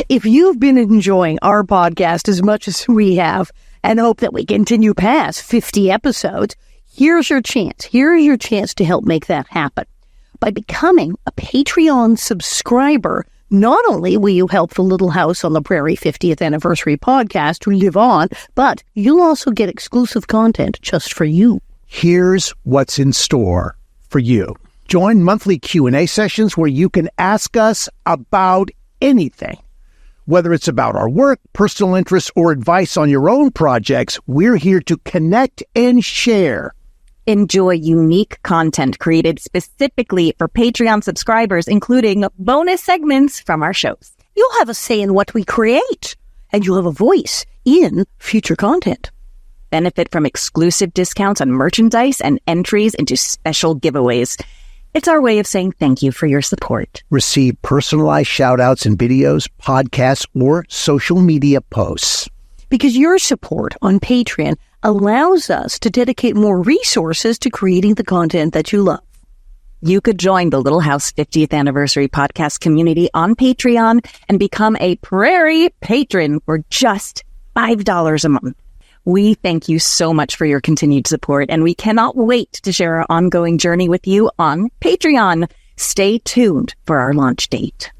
If you've been enjoying our podcast as much as we have and hope that we continue past 50 episodes, here's your chance. Here's your chance to help make that happen. By becoming a Patreon subscriber, not only will you help the Little House on the Prairie 50th Anniversary podcast to live on, but you'll also get exclusive content just for you. Here's what's in store for you. Join monthly Q&A sessions where you can ask us about anything. Whether it's about our work, personal interests, or advice on your own projects, we're here to connect and share. Enjoy unique content created specifically for Patreon subscribers, including bonus segments from our shows. You'll have a say in what we create, and you'll have a voice in future content. Benefit from exclusive discounts on merchandise and entries into special giveaways. It's our way of saying thank you for your support. Receive personalized shout-outs in videos, podcasts, or social media posts. Because your support on Patreon allows us to dedicate more resources to creating the content that you love. You could join the Little House 50th Anniversary podcast community on Patreon and become a Prairie patron for just $5 a month. We thank you so much for your continued support, and we cannot wait to share our ongoing journey with you on Patreon. Stay tuned for our launch date.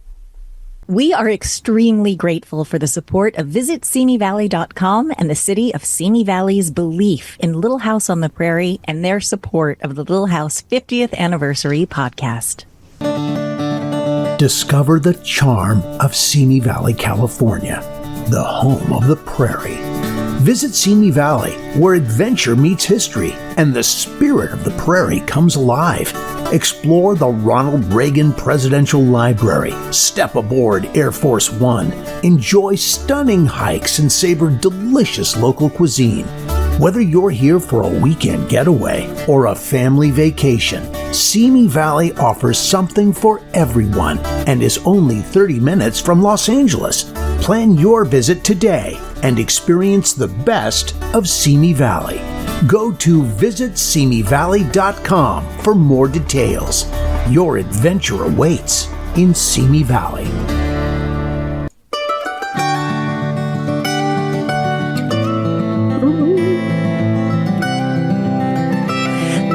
We are extremely grateful for the support of VisitSimiValley.com and the city of Simi Valley's belief in Little House on the Prairie and their support of the Little House 50th Anniversary podcast. Discover the charm of Simi Valley, California, the home of the Prairie. Visit Simi Valley, where adventure meets history and the spirit of the Prairie comes alive. Explore the Ronald Reagan Presidential Library, step aboard Air Force One, enjoy stunning hikes, and savor delicious local cuisine. Whether you're here for a weekend getaway or a family vacation, Simi Valley offers something for everyone and is only 30 minutes from Los Angeles. Plan your visit today and experience the best of Simi Valley. Go to visitsimivalley.com for more details. Your adventure awaits in Simi Valley.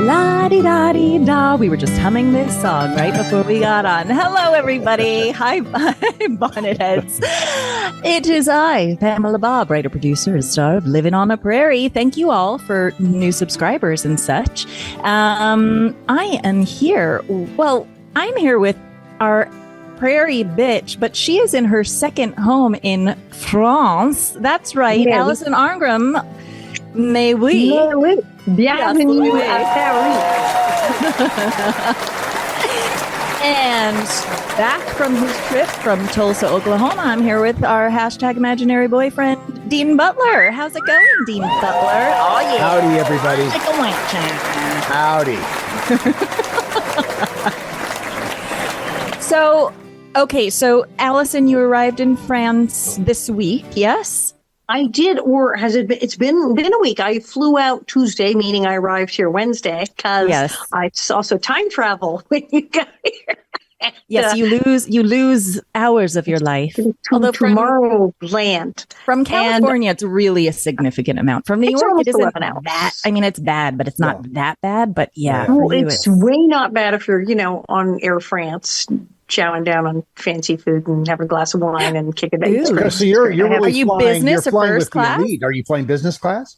La-di-da-di-da. We were just humming this song right before we got on. Hello, everybody. Hi, Bonnet Heads. It is I, Pamela Bob, writer-producer and star of Living on a Prairie. Thank you all for new subscribers and such. I am here. Well, I'm here with our Prairie bitch, but she is in her second home in France. That's right. Yeah. Alison Arngrim. Mais oui. Mais oui. Bienvenue à Paris. And back from his trip from Tulsa, Oklahoma, I'm here with our hashtag imaginary boyfriend, Dean Butler. How's it going, Dean Butler? Oh, yeah. Howdy, everybody. Like a wank. Howdy. So, Alison, you arrived in France this week, yes? I did, or has it been? It's been a week. I flew out Tuesday, meaning I arrived here Wednesday, because it's also time travel when you got here. Yes, you lose hours of your life. Although tomorrow land from California, it's really a significant amount. From New York, it isn't that. I mean, it's bad, but it's not that bad. But it's way not bad if you're on Air France, chowing down on fancy food and have a glass of wine and kick a day. So you're really are you flying, business or first class? Are you flying business class?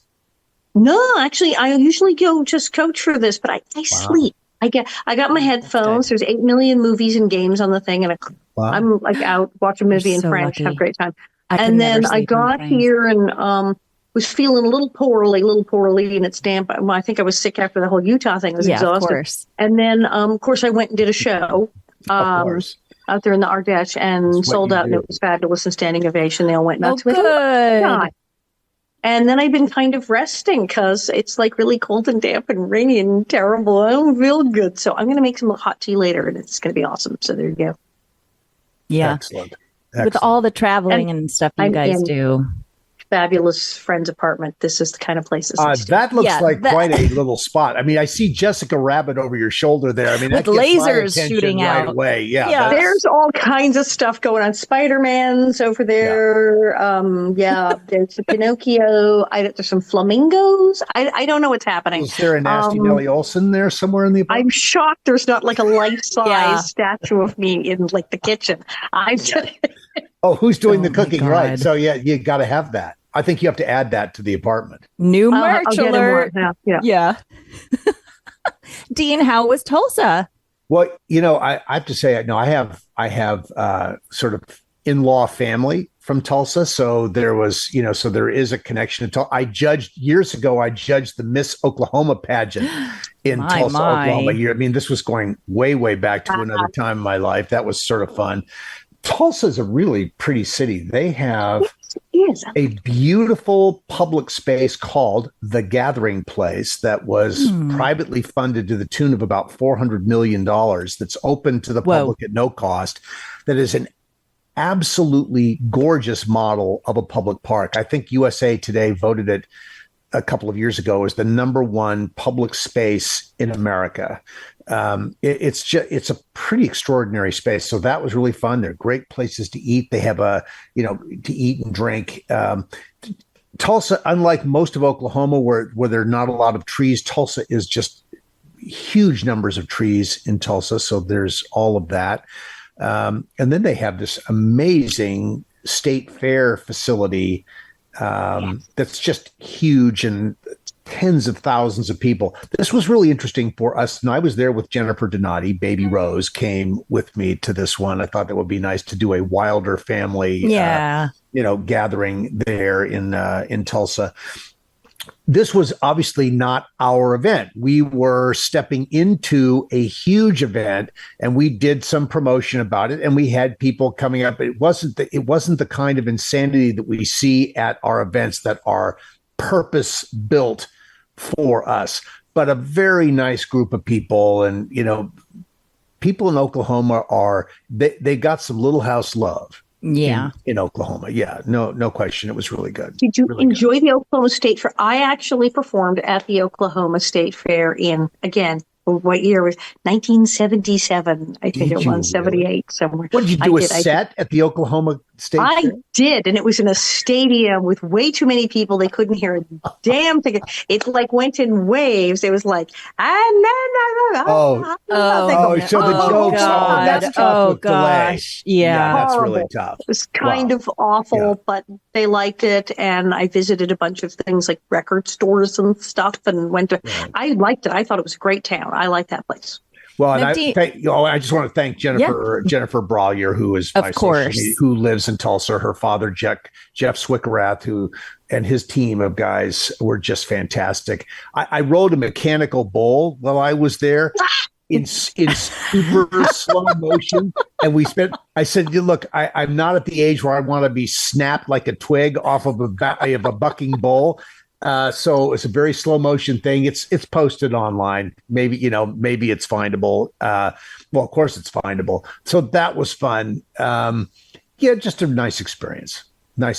No, actually, I usually go just coach for this, but I sleep. I got my headphones. There's 8 million movies and games on the thing, and I'm like out watch a movie in French, have a great time. And then I got here and was feeling a little poorly, and it's damp. I think I was sick after the whole Utah thing. I was exhausted. Of course. And then, of course, I went and did a show. Out there in the Ardèche and sold out, and it was fabulous and standing ovation. They all went nuts with it. And then I've been kind of resting because it's like really cold and damp and rainy and terrible. I don't feel good. So I'm going to make some hot tea later and it's going to be awesome. So there you go. Yeah. Excellent. With all the traveling and stuff you guys do. fabulous friend's apartment. This is the kind of places. That looks quite a little spot. I mean, I see Jessica Rabbit over your shoulder there. I mean, with that gets my lasers attention shooting right out. away. Yeah. There's all kinds of stuff going on. Spider-Man's over there. There's a Pinocchio. There's some flamingos. I don't know what's happening. Is there a nasty Nellie Olson there somewhere in the apartment? I'm shocked there's not like a life-size statue of me in like the kitchen. Oh, who's doing the cooking? God. Right. So you got to have that. I think you have to add that to the apartment. New merch alert. Yeah. Dean, how was Tulsa? Well, I have to say, no, I have sort of in-law family from Tulsa. So there was, so there is a connection to Tulsa. Years ago, I judged the Miss Oklahoma pageant in Tulsa, Oklahoma. I mean, this was going way, way back to another time in my life. That was sort of fun. Tulsa is a really pretty city. They have a beautiful public space called The Gathering Place that was privately funded to the tune of about $400 million that's open to the public at no cost. That is an absolutely gorgeous model of a public park. I think USA Today voted it a couple of years ago as the #1 public space in America. It's a pretty extraordinary space. So that was really fun. They're great places to eat. They have to eat and drink. Tulsa, unlike most of Oklahoma where there are not a lot of trees, Tulsa is just huge numbers of trees in Tulsa. So there's all of that. And then they have this amazing state fair facility that's just huge and tens of thousands of people. This was really interesting for us. And I was there with Jennifer Donati. Baby Rose came with me to this one. I thought that would be nice to do a Wilder family, gathering there in Tulsa. This was obviously not our event. We were stepping into a huge event and we did some promotion about it and we had people coming up. It wasn't the kind of insanity that we see at our events that are purpose built for us, but a very nice group of people. And, people in Oklahoma they got some Little House love. Yeah. In Oklahoma. Yeah. No question. It was really good. Did you really enjoy the Oklahoma State Fair? I actually performed at the Oklahoma State Fair again, what year was 1977? I think it was 78 somewhere. What did you do? A set at the Oklahoma State Fair? I did, and it was in a stadium with way too many people. They couldn't hear a damn thing. It went in waves. It was like, so the jokes. That's tough with delay. Yeah, that's really tough. It was kind of awful, but they liked it, and I visited a bunch of things like record stores and stuff, and went to. Right. I liked it. I thought it was a great town. I like that place. Well, and I just want to thank Jennifer Brollier, who is my social media, who lives in Tulsa. Her father, Jeff Swickerath, and his team of guys were just fantastic. I rode a mechanical bull while I was there in super slow motion, and I said, "Look, I'm not at the age where I want to be snapped like a twig off of a bucking bull." So it's a very slow motion thing. It's posted online. Maybe it's findable. Well, of course it's findable. So that was fun. Just a nice experience. Now,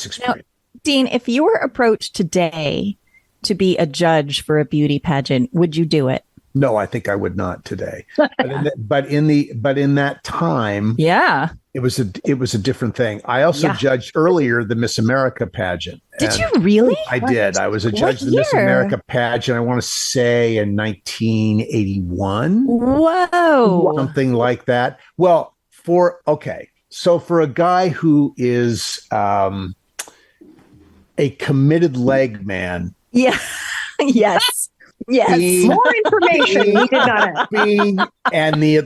Dean, if you were approached today to be a judge for a beauty pageant, would you do it? No, I think I would not today. But in that time, it was a different thing. I also judged earlier the Miss America pageant. Did you really? I did. I was a judge of the Miss America pageant. I want to say in 1981. Whoa, something like that. Well, for a guy who is a committed leg man. Yeah. Yes. Yes. More information. We did not have. And the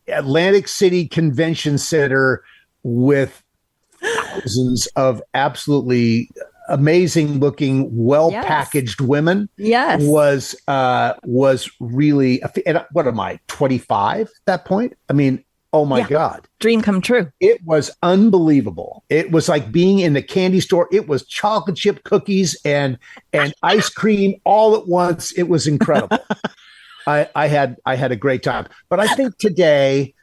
Atlantic City Convention Center with thousands of absolutely amazing looking, well-packaged women. Yes. Was really, what am I, 25 at that point? I mean, oh my God. Dream come true. It was unbelievable. It was like being in the candy store. It was chocolate chip cookies and ice cream all at once. It was incredible. I had a great time. But I think today,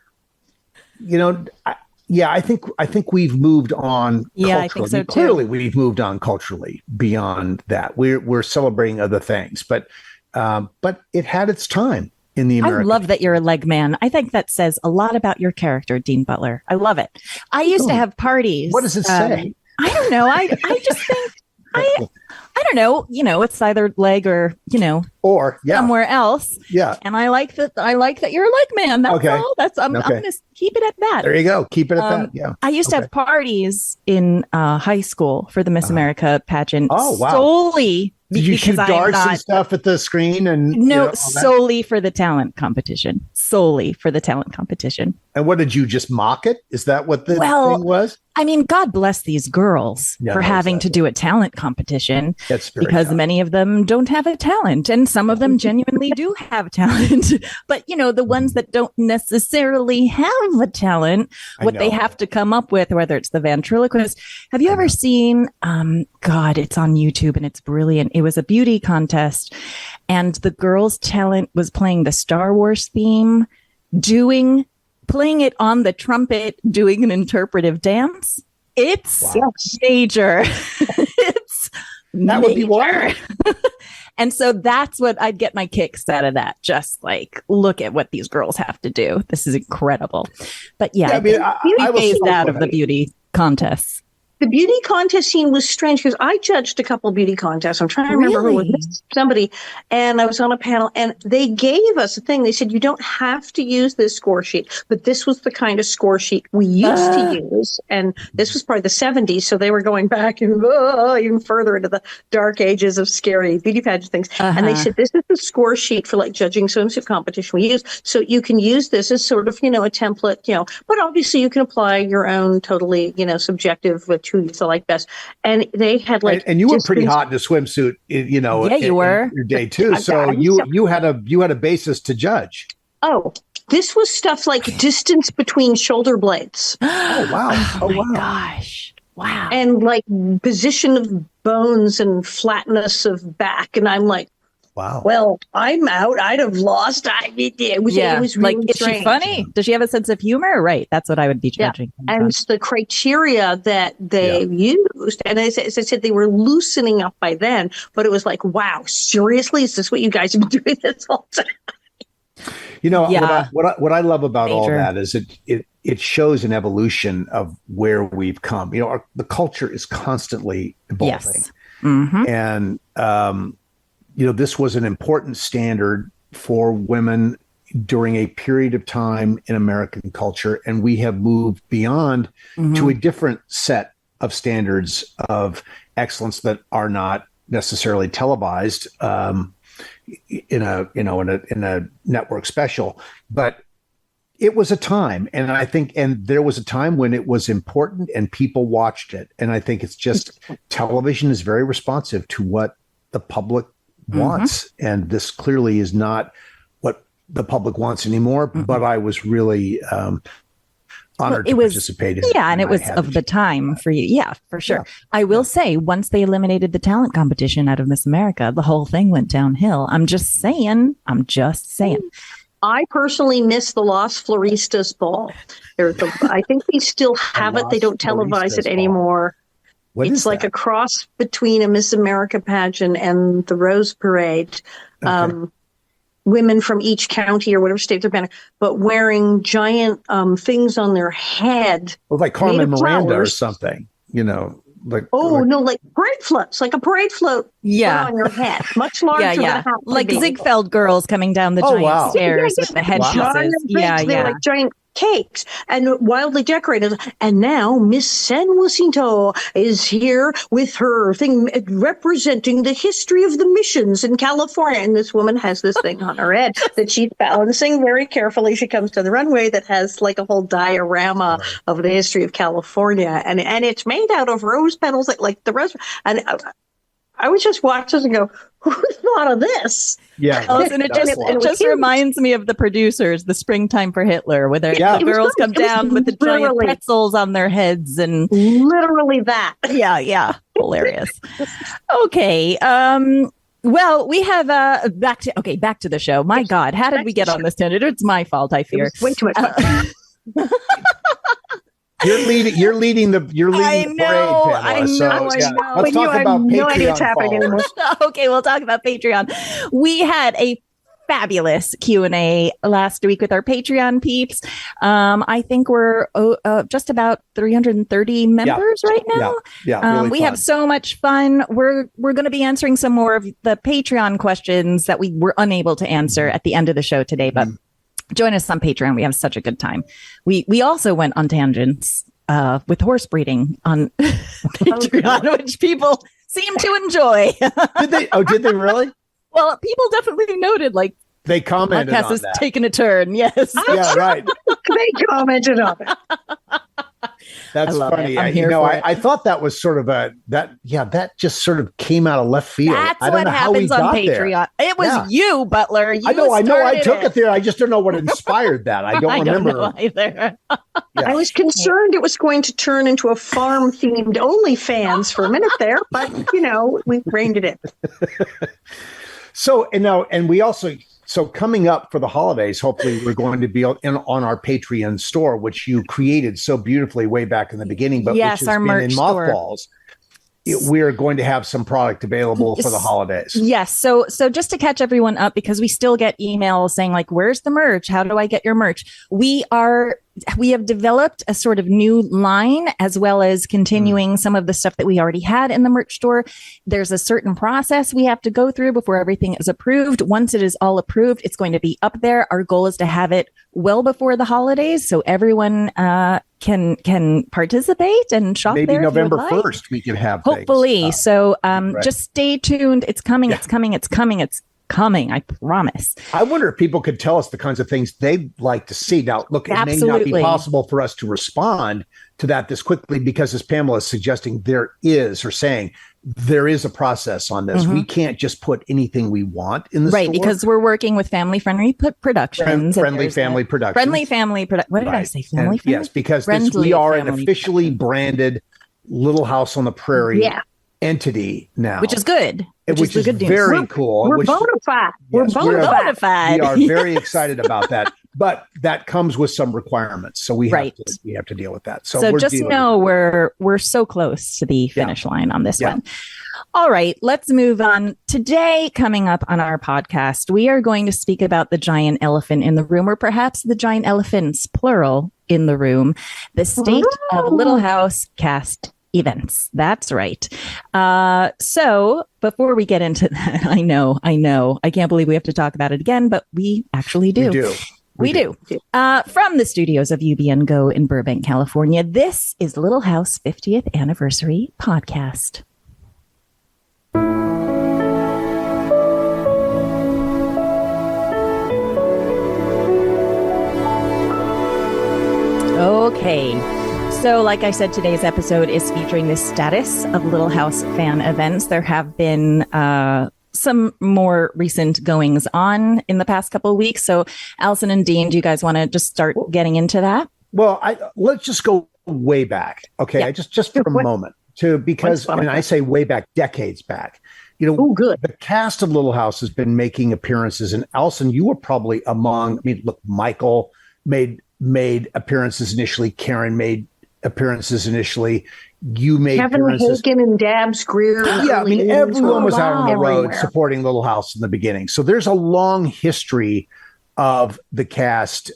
Yeah, I think we've moved on. Yeah, I think so too. Clearly, we've moved on culturally beyond that. We're celebrating other things, but it had its time in the American. I love that you're a leg man. I think that says a lot about your character, Dean Butler. I love it. I used to have parties. What does it say? I don't know. I just think I don't know. It's either leg or or somewhere else. Yeah. And I like that you're a leg man. That's okay. all. I'm going to keep it at that. There you go. Keep it at that. Yeah. I used to have parties in high school for the Miss America pageant. Oh, wow. Solely Did you shoot darts and stuff at the screen? And no, solely for the talent competition. Solely for the talent competition. And what did you just mock it? Is that what the thing was? I mean, God bless these girls for having to do a talent competition because many of them don't have a talent and some of them genuinely do have talent. But, the ones that don't necessarily have a talent, what they have to come up with, whether it's the ventriloquist. Have you ever seen, it's on YouTube and it's brilliant. It was a beauty contest and the girl's talent was playing the Star Wars theme, playing it on the trumpet, doing an interpretive dance. It's major. That would be wild. And so that's what I'd get my kicks out of that. Just like, look at what these girls have to do. This is incredible. But I phased out of the beauty contests. The beauty contest scene was strange because I judged a couple beauty contests. I'm trying to remember who it was. Somebody, and I was on a panel, and they gave us a thing. They said, you don't have to use this score sheet, but this was the kind of score sheet we used to use. And this was probably the 70s, so they were going back even further into the dark ages of scary beauty pageant things. And they said, this is the score sheet for like judging swimsuit competition we use. So you can use this as sort of, a template, but obviously you can apply your own totally, subjective, which who you feel like best. And they had and you were pretty hot in a swimsuit, you were in your day too. So you had a basis to judge. Oh, this was stuff like distance between shoulder blades. Oh wow! Oh my gosh! Wow! And like position of bones and flatness of back, and I'm like, wow. Well, I'm out. I'd have lost. It was really like, is she funny? Does she have a sense of humor? Right. That's what I would be judging. Yeah. And the criteria that they used, and as I said, they were loosening up by then, but it was like, wow, seriously? Is this what you guys have been doing this whole time? What I love about all that is it shows an evolution of where we've come. The culture is constantly evolving. Yes. Mm-hmm. And, this was an important standard for women during a period of time in American culture. And we have moved beyond to a different set of standards of excellence that are not necessarily televised in a network special. But it was a time. And I think, there was a time when it was important and people watched it. And I think it's just television is very responsive to what the public wants, and this clearly is not what the public wants anymore. But I was really honored to participate in it. Yeah, and it was of the time for you. Yeah, for sure. Yeah. I will say, once they eliminated the talent competition out of Miss America, the whole thing went downhill. I'm just saying. I personally miss the Los Floristas Ball. I think they still have it. They don't televise it anymore. It's like a cross between a Miss America pageant and the Rose Parade. Okay. Women from each county or whatever state they're banning, but wearing giant things on their head. Well, like Carmen Miranda or something, like parade floats, like a parade float on your head, much larger than like Ziegfeld girls coming down the giant stairs with the headpieces. They're like giant cakes and wildly decorated. And now Miss San Jacinto is here with her thing representing the history of the missions in California. And this woman has this thing on her head that she's balancing very carefully. She comes to the runway that has like a whole diorama of the history of California. And it's made out of rose petals, like the rose. And I would just watch this and go, who thought of this? Yeah. And it just reminds me of the producers, the Springtime for Hitler, where the girls come down with the giant pretzels on their heads and literally that. Yeah. Hilarious. Okay. Well, we have back to the show. My God, how did we get on this tangent? It's my fault, I fear. Way too much. You're leading the parade, Pamela. I know. Let's talk about Patreon. No idea what's happening anymore. Okay, we'll talk about Patreon. We had a fabulous Q&A last week with our Patreon peeps. I think we're just about 330 members right now. Really we fun. have so much fun. We're going to be answering some more of the Patreon questions that we were unable to answer at the end of the show today, but join us on Patreon. We have such a good time. We also went on tangents with horse breeding on Patreon, which people seem to enjoy. Did they really? Well, people definitely noted, like, they commented podcast on has that. taken a turn. Yes. Yeah, right. They commented on it. That's funny. I thought that was sort of that just sort of came out of left field. That's I don't what know how we happens on got Patreon. there. It was you, Butler. You I know. I took started it there. I just don't know what inspired that. I don't remember. Know either. I was concerned it was going to turn into a farm-themed OnlyFans for a minute there, but we reined it in. So we also. So coming up for the holidays, hopefully we're going to be on our Patreon store, which you created so beautifully way back in the beginning, but yes, which has our been merch in mothballs. We're going to have some product available for the holidays. Yes. So just to catch everyone up, because we still get emails saying like, where's the merch? How do I get your merch? We have developed a sort of new line, as well as continuing some of the stuff that we already had in the merch store. There's a certain process we have to go through before everything is approved. Once it is all approved, it's going to be up there. Our goal is to have it well before the holidays, so everyone can participate and shop. Maybe there November 1st we can have hopefully things. So right. Just stay tuned. It's coming. It's coming. I promise. I wonder if people could tell us the kinds of things they'd like to see. Now, look, it may not be possible for us to respond to that this quickly because, as Pamela is suggesting, there is a process on this. We can't just put anything we want in the store. Because we're working with family-friendly productions. Friendly family productions. Friendly family production. What did I say? Family? Yes, because we are an officially branded Little House on the Prairie entity now. Which is good. Which is good news. very cool. We're bona fide. Yes, we're bona fide. We are very excited about that. But that comes with some requirements. So we have to deal with that. So just know we're so close to the finish line on this one. All right, let's move on. Today, coming up on our podcast, we are going to speak about the giant elephant in the room, or perhaps the giant elephants, plural, in the room, the state of Little House cast events. That's right. So before we get into that, I know, I can't believe we have to talk about it again, but we actually do. We do. From the studios of UBN Go in Burbank, California, this is Little House 50th Anniversary Podcast. Okay. So, like I said, today's episode is featuring the status of Little House fan events. There have been some more recent goings on in the past couple of weeks. So, Alison and Dean, do you guys want to just start getting into that? Well, let's just go way back. Okay, yeah. Just for a moment, because I say way back, decades back. The cast of Little House has been making appearances, and Alison, you were probably among. I mean, look, Michael made appearances initially. Karen made appearances initially. You made Kevin Hagen and Dabs Greer. Yeah, I mean, everyone was out on the road supporting Little House in the beginning. So there's a long history of the cast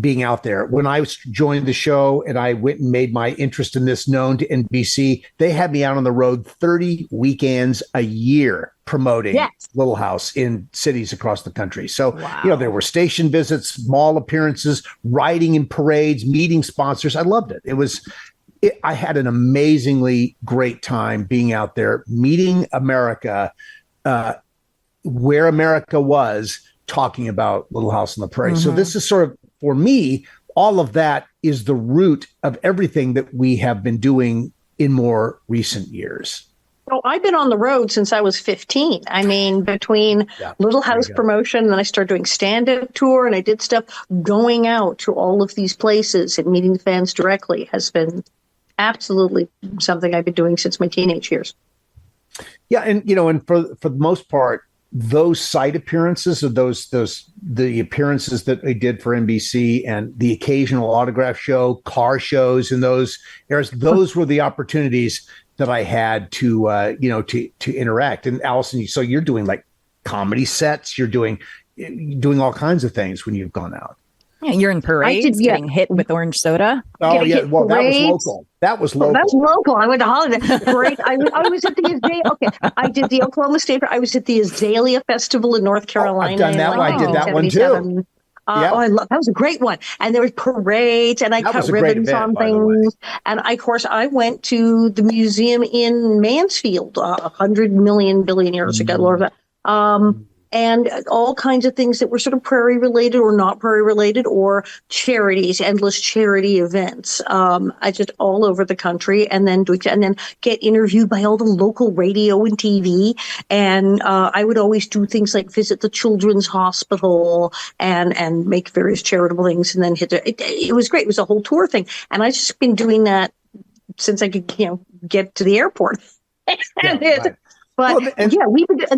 being out there. When I joined the show and I went and made my interest in this known to NBC, they had me out on the road 30 weekends a year promoting Little House in cities across the country. So, there were station visits, mall appearances, riding in parades, meeting sponsors. I loved it. I had an amazingly great time being out there, meeting America, where America was, talking about Little House on the Prairie. So this is sort of, for me, all of that is the root of everything that we have been doing in more recent years. Oh, I've been on the road since I was 15. I mean, between Little House promotion, and then I started doing stand-up tour, and I did stuff going out to all of these places and meeting the fans directly has been absolutely something I've been doing since my teenage years. Yeah, and for the most part, those site appearances, or the appearances that I did for NBC, and the occasional autograph show, car shows in those areas, those were the opportunities that I had to to interact. And Alison, so you're doing like comedy sets, you're doing all kinds of things when you've gone out. Yeah, you're in parades, getting hit with orange soda. Oh yeah, well that was local. That was local. I went to holiday. Great. I was at the Azalea. Okay, I did the Oklahoma State. I was at the Azalea Festival in North Carolina. I've done that one. I did that one too. Oh, that was a great one. And there was parades, and I cut ribbons on things. And of course, I went to the museum in Mansfield 100 million billion years ago, Lord. And all kinds of things that were sort of prairie related or not prairie related, or charities, endless charity events. I just all over the country, and then get interviewed by all the local radio and TV. And I would always do things like visit the Children's Hospital and make various charitable things, and then it was great. It was a whole tour thing, and I've just been doing that since I could get to the airport. But and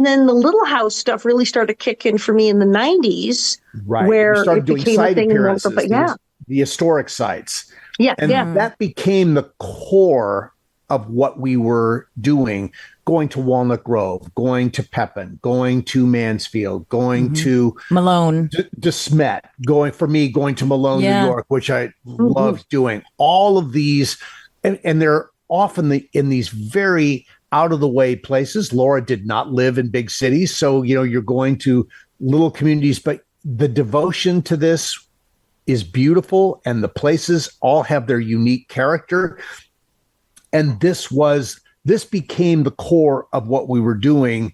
then the Little House stuff really started to kick in for me in the 90s, right? Where you started doing site appearances, the historic sites, and that became the core of what we were doing. Going to Walnut Grove, going to Pepin, going to Mansfield, going to Malone, De Smet, going to Malone, New York, which I loved doing. All of these, and they're often in these very out of the way places. Laura did not live in big cities, so you're going to little communities, but the devotion to this is beautiful, and the places all have their unique character. And this became the core of what we were doing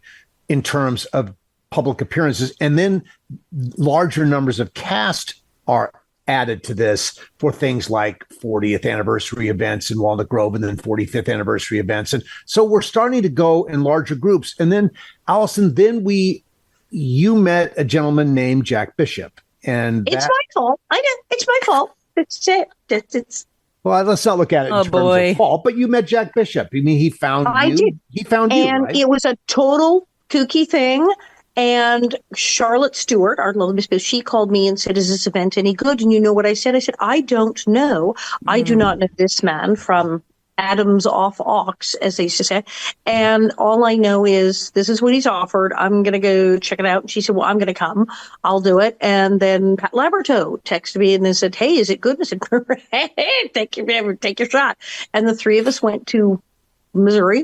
in terms of public appearances, and then larger numbers of cast are added to this for things like 40th anniversary events in Walnut Grove, and then 45th anniversary events. And so we're starting to go in larger groups. And then, Alison, you met a gentleman named Jack Bishop. And it's my fault. I know. It's my fault. It's it. It's well, let's not look at it in terms of fault, but you met Jack Bishop. I mean, he found you. I did. He found you, right? It was a total kooky thing. And Charlotte Stewart, our little Miss Booth, she called me and said, "Is this event any good?" And you know what I said? I said, "I don't know. I do not know this man from Adams off Ox, as they used to say. And all I know is this is what he's offered. I'm going to go check it out." And she said, "Well, I'm going to come. I'll do it." And then Pat Laberto texted me and then said, "Hey, is it good?" And I said, "Hey, take your shot." And the three of us went to Missouri,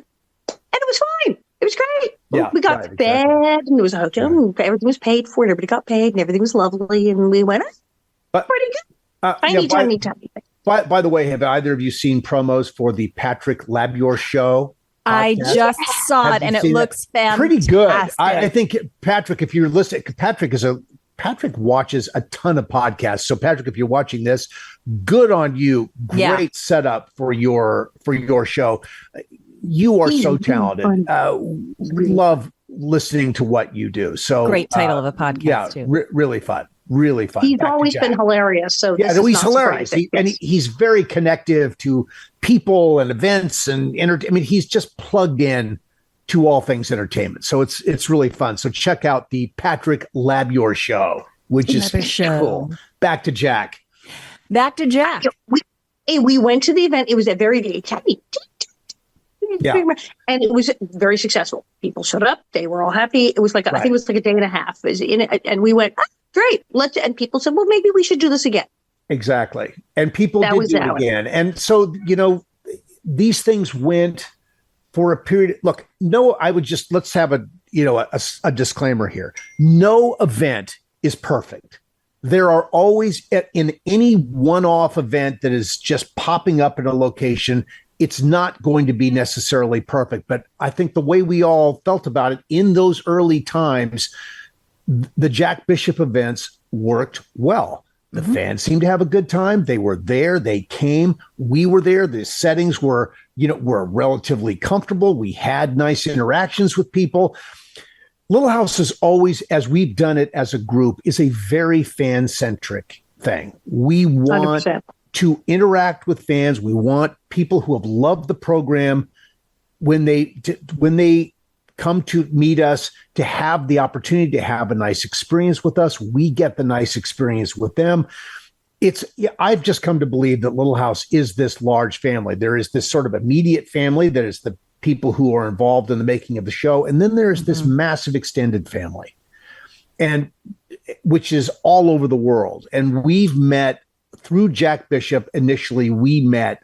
and it was fine. It was great. Yeah, we got fed, and there was a hotel, and everything was paid for, and everybody got paid, and everything was lovely, and we went, pretty good. Tiny. By the way, have either of you seen promos for the Patrick Labior show? I just saw it, and it looks fantastic. Pretty good. I think Patrick, if you're listening, Patrick watches a ton of podcasts. So Patrick, if you're watching this, good on you. Great setup for your show. You are so talented. Love listening to what you do. So great title of a podcast too. Really fun. Really fun. He's always been hilarious. So he's hilarious. He's very connective to people and events and he's just plugged in to all things entertainment. So it's really fun. So check out the Patrick Labior show, which is cool. Back to Jack. We went to the event. It was a very tiny. And it was very successful. People showed up. They were all happy. It was like, I think it was like a day and a half. And we went, great. And people said, well, maybe we should do this again. Exactly. And people did do it again. And so, these things went for a period. Look, let's have a disclaimer here. No event is perfect. There are always, in any one-off event that is just popping up in a location, it's not going to be necessarily perfect. But I think the way we all felt about it in those early times, the Jack Bishop events worked well. The fans seemed to have a good time. They were there. They came. We were there. The settings were relatively comfortable. We had nice interactions with people. Little House is always, as we've done it as a group, is a very fan-centric thing. We want 100%. To interact with fans. We want people who have loved the program when they come to meet us, to have the opportunity to have a nice experience with us. We get the nice experience with them. I've just come to believe that Little House is this large family. There is this sort of immediate family that is the people who are involved in the making of the show. And then there's this massive extended family, and which is all over the world. And we've met through Jack Bishop. Initially, we met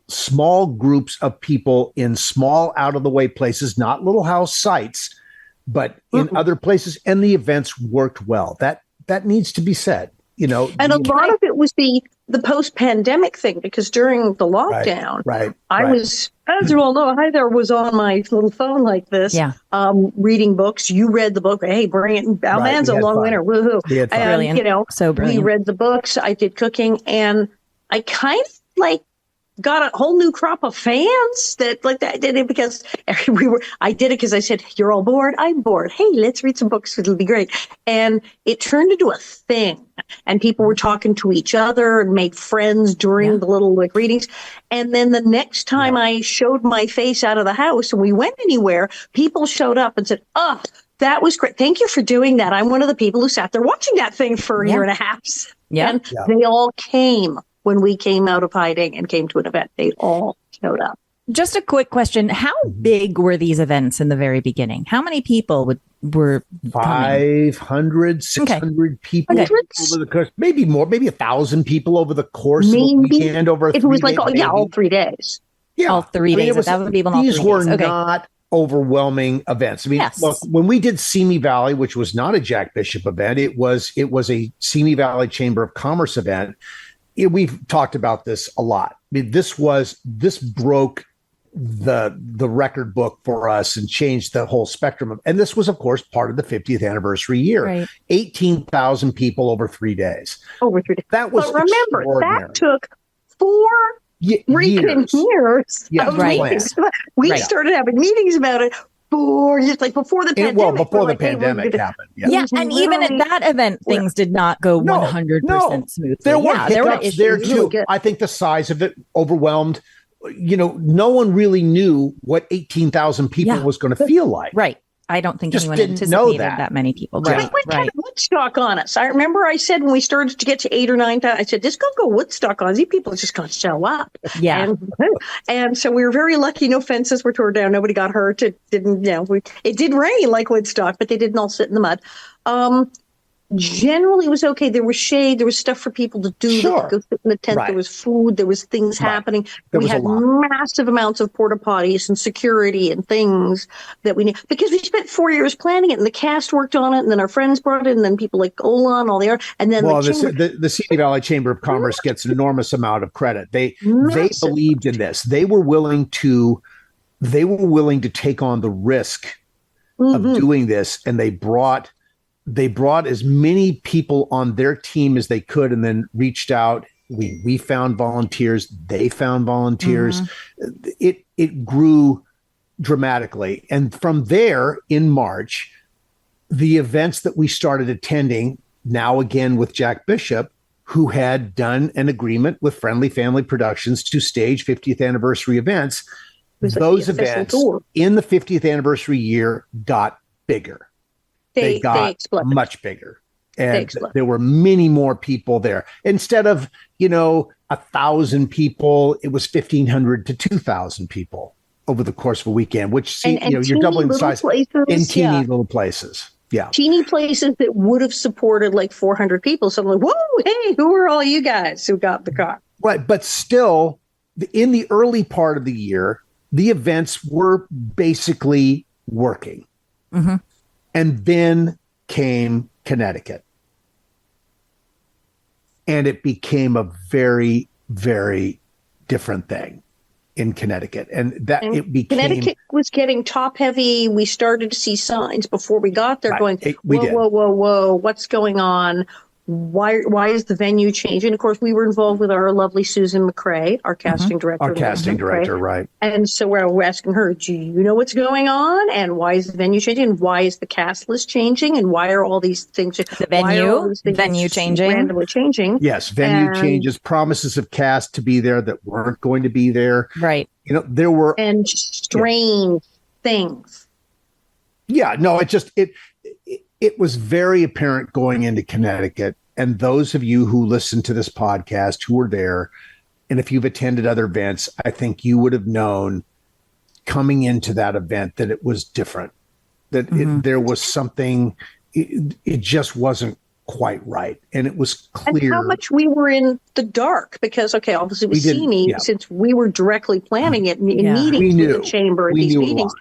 small groups of people in small out of the way places, not Little House sites, but in other places. And the events worked well. That needs to be said, and a lot of it was the post-pandemic thing, because during the lockdown, I was, as you all know, I was on my little phone like this, reading books. You read the book. Hey, bring it. Almanzo, long winter. Woohoo. Brilliant. So brilliant. We read the books. I did cooking, and I kind of got a whole new crop of fans that I did it because I did it because I said, you're all bored. I'm bored. Hey, let's read some books. It'll be great. And it turned into a thing, and people were talking to each other and made friends during the little readings. And then the next time I showed my face out of the house and we went anywhere, people showed up and said, oh, that was great. Thank you for doing that. I'm one of the people who sat there watching that thing for a year and a half. And they all came. When we came out of hiding and came to an event, they all showed up. Just a quick question. How big were these events in the very beginning? How many people were 500, 600 people over the course, maybe more, maybe 1,000 people over the course of a weekend, over a 3 days. It was all 3 days. Yeah. All 3 days, 1,000 people in all 3 days. These were not overwhelming events. I mean, look, when we did Simi Valley, which was not a Jack Bishop event, it was a Simi Valley Chamber of Commerce event. We've talked about this a lot. I mean, this broke the record book for us and changed the whole spectrum. And this was, of course, part of the 50th anniversary year. Right. 18,000 people over 3 days. Over 3 days. That was remember, that took 4 freaking years. We started having meetings about it. 4 years, before the pandemic. Before the pandemic happened. Yeah, and even at that event, things did not go 100% smoothly. There were hiccups there too. I think the size of it overwhelmed. No one really knew what 18,000 people was going to feel like. Right. I don't think anyone anticipated that many people. Right. We had Woodstock on us. I remember I said when we started to get to 8 or 9,000, I said, this going to go Woodstock on us. These people are just going to show up. Yeah. And so we were very lucky. No fences were torn down. Nobody got hurt. It didn't, it did rain like Woodstock, but they didn't all sit in the mud. Generally, it was okay. There was shade. There was stuff for people to do. They could go sit in the tent. There was food. There was things happening. We had massive amounts of porta potties and security and things that we need, because we spent 4 years planning it, and the cast worked on it, and then our friends brought it, and then people like Olan, all the other, and then the Simi Valley Chamber of Commerce gets an enormous amount of credit. They believed in this. They were willing to take on the risk of doing this, and they brought as many people on their team as they could, and then reached out. We found volunteers. They found volunteers. It grew dramatically. And from there, in March, the events that we started attending, now again with Jack Bishop, who had done an agreement with Friendly Family Productions to stage 50th anniversary events, those events in the 50th anniversary year got bigger. They got much bigger, and there were many more people there. Instead of 1,000 people, it was 1,500 to 2,000 people over the course of a weekend. Which you're doubling the size in teeny little places. Yeah, teeny places that would have supported like 400 people. So I'm like, whoa, hey, who are all you guys who got the car? Right, but still, in the early part of the year, the events were basically working. Mm-hmm. And then came Connecticut. And it became a very, very different thing in Connecticut. Connecticut was getting top heavy. We started to see signs before we got there going, whoa, what's going on? Why is the venue changing? Of course, we were involved with our lovely Susan McCrae, our casting director. Our casting director, right. And so we're asking her, do you know what's going on? And why is the venue changing? And why is the cast list changing? And why are all these things? The venue changing? Randomly changing. Yes, venue changes, promises of cast to be there that weren't going to be there. Right. There were... And strange things Yeah, no, it was very apparent going into Connecticut. And those of you who listen to this podcast who were there, and if you've attended other events, I think you would have known coming into that event that it was different, that there was something, it just wasn't quite right. And it was clear. And how much we were in the dark, because, okay, obviously with CME, since we were directly planning it in meetings with the chamber at these meetings,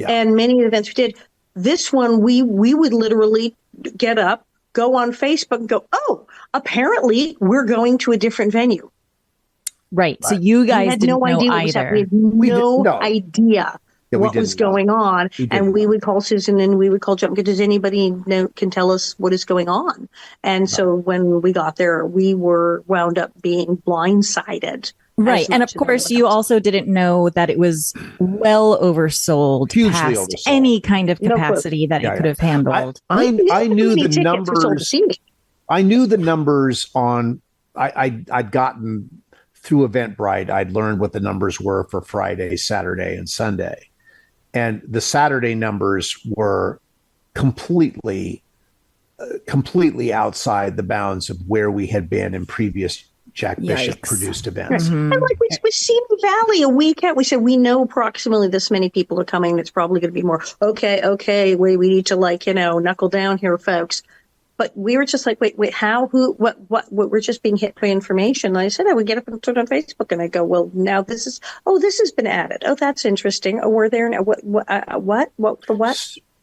and many events we did. This one, we would literally get up, go on Facebook and go, oh, apparently we're going to a different venue. Right. So you guys had no idea either. We had no idea what was going on. And we would call Susan and we would call John. Does anybody can tell us what is going on? And so when we got there, we were wound up being blindsided. Right. And of course, you also didn't know that it was well oversold, hugely past oversold. Any kind of capacity that it could have handled. I knew the numbers. I knew the numbers on, I'd gotten through Eventbrite. I'd learned what the numbers were for Friday, Saturday, and Sunday. And the Saturday numbers were completely outside the bounds of where we had been in previous Jack Bishop produced events. And like with CME Valley a week out, we said, we know approximately this many people are coming. It's probably going to be more. Okay. We need to knuckle down here, folks. But we were just like, wait, how, who, what, we're just being hit by information. And I said, I would get up and turn on Facebook and I go, well, now this has been added. Oh, that's interesting. Oh, we're there now. What?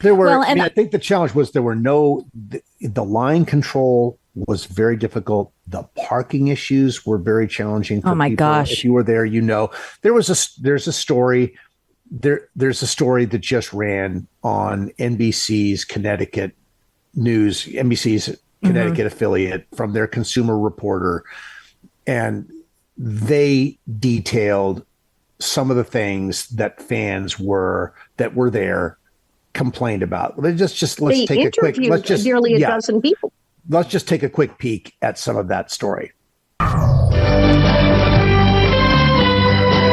There were, I think the challenge was there were the line control was very difficult. The parking issues were very challenging for people. Gosh. If you were there, there's a story that just ran on NBC's Connecticut News, NBC's Connecticut affiliate, from their consumer reporter. And they detailed some of the things that fans that were there complained about. Let's take a quick, nearly a dozen people. Let's just take a quick peek at some of that story.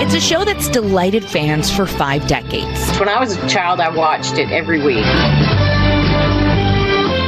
It's a show that's delighted fans for 5 decades. When I was a child, I watched it every week.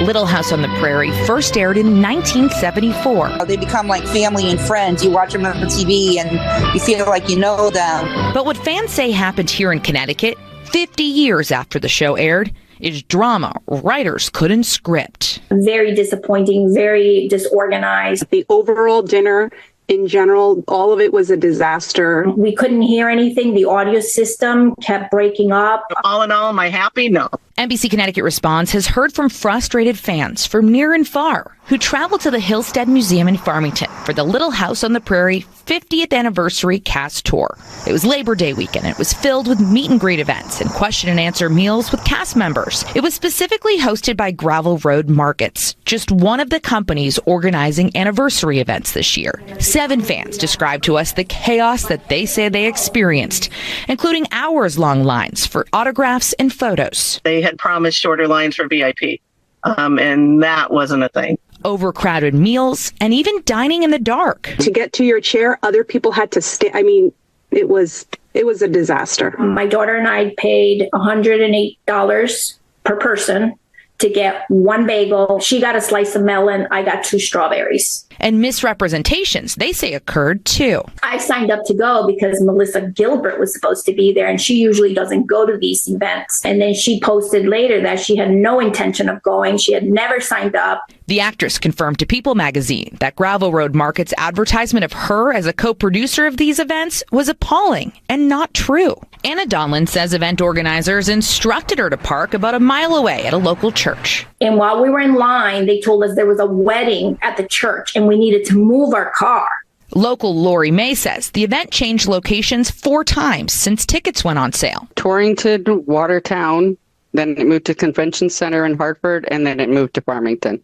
Little House on the Prairie first aired in 1974. They become like family and friends. You watch them on TV and you feel like you know them. But what fans say happened here in Connecticut 50 years after the show aired is drama writers couldn't script. Very disappointing, very disorganized. The overall dinner in general, all of it was a disaster. We couldn't hear anything. The audio system kept breaking up. All in all, am I happy? No. NBC Connecticut Response has heard from frustrated fans from near and far who traveled to the Hillstead Museum in Farmington for the Little House on the Prairie 50th anniversary cast tour. It was Labor Day weekend. It was filled with meet and greet events and question and answer meals with cast members. It was specifically hosted by Gravel Road Markets, just one of the companies organizing anniversary events this year. 7 fans described to us the chaos that they say they experienced, including hours-long lines for autographs and photos. They had promised shorter lines for VIP, and that wasn't a thing. Overcrowded meals, and even dining in the dark. To get to your chair, other people had to stay. I mean, it was a disaster. My daughter and I paid $108 per person to get 1 bagel. She got a slice of melon. I got 2 strawberries. And misrepresentations, they say, occurred too. I signed up to go because Melissa Gilbert was supposed to be there, and she usually doesn't go to these events. And then she posted later that she had no intention of going. She had never signed up. The actress confirmed to People magazine that Gravel Road Market's advertisement of her as a co-producer of these events was appalling and not true. Anna Donlan says event organizers instructed her to park about a mile away at a local church. And while we were in line, they told us there was a wedding at the church and we needed to move our car. Local Lori May says the event changed locations 4 times since tickets went on sale. Torrington, Watertown, then it moved to Convention Center in Hartford, and then it moved to Farmington.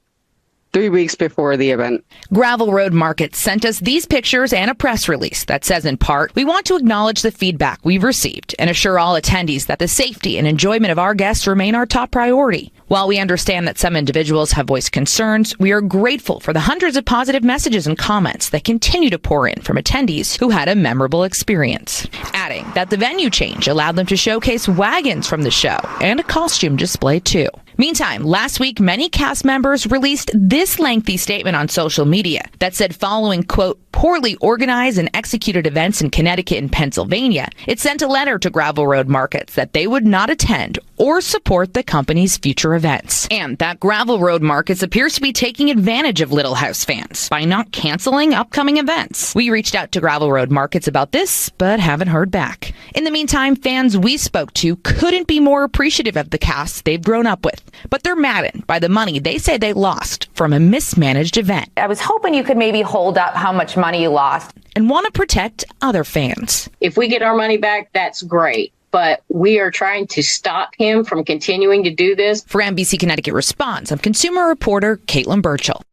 3 weeks before the event. Gravel Road Market sent us these pictures and a press release that says, in part, we want to acknowledge the feedback we've received and assure all attendees that the safety and enjoyment of our guests remain our top priority. While we understand that some individuals have voiced concerns, we are grateful for the hundreds of positive messages and comments that continue to pour in from attendees who had a memorable experience. Adding that the venue change allowed them to showcase wagons from the show and a costume display too. Meantime, last week, many cast members released this lengthy statement on social media that said following, quote, poorly organized and executed events in Connecticut and Pennsylvania, it sent a letter to Gravel Road Markets that they would not attend or support the company's future events. And that Gravel Road Markets appears to be taking advantage of Little House fans by not canceling upcoming events. We reached out to Gravel Road Markets about this, but haven't heard back. In the meantime, fans we spoke to couldn't be more appreciative of the cast they've grown up with, but they're maddened by the money they say they lost from a mismanaged event. I was hoping you could maybe hold up how much money you lost. And want to protect other fans. If we get our money back, that's great. But we are trying to stop him from continuing to do this. For NBC Connecticut Response, I'm consumer reporter Caitlin Burchell.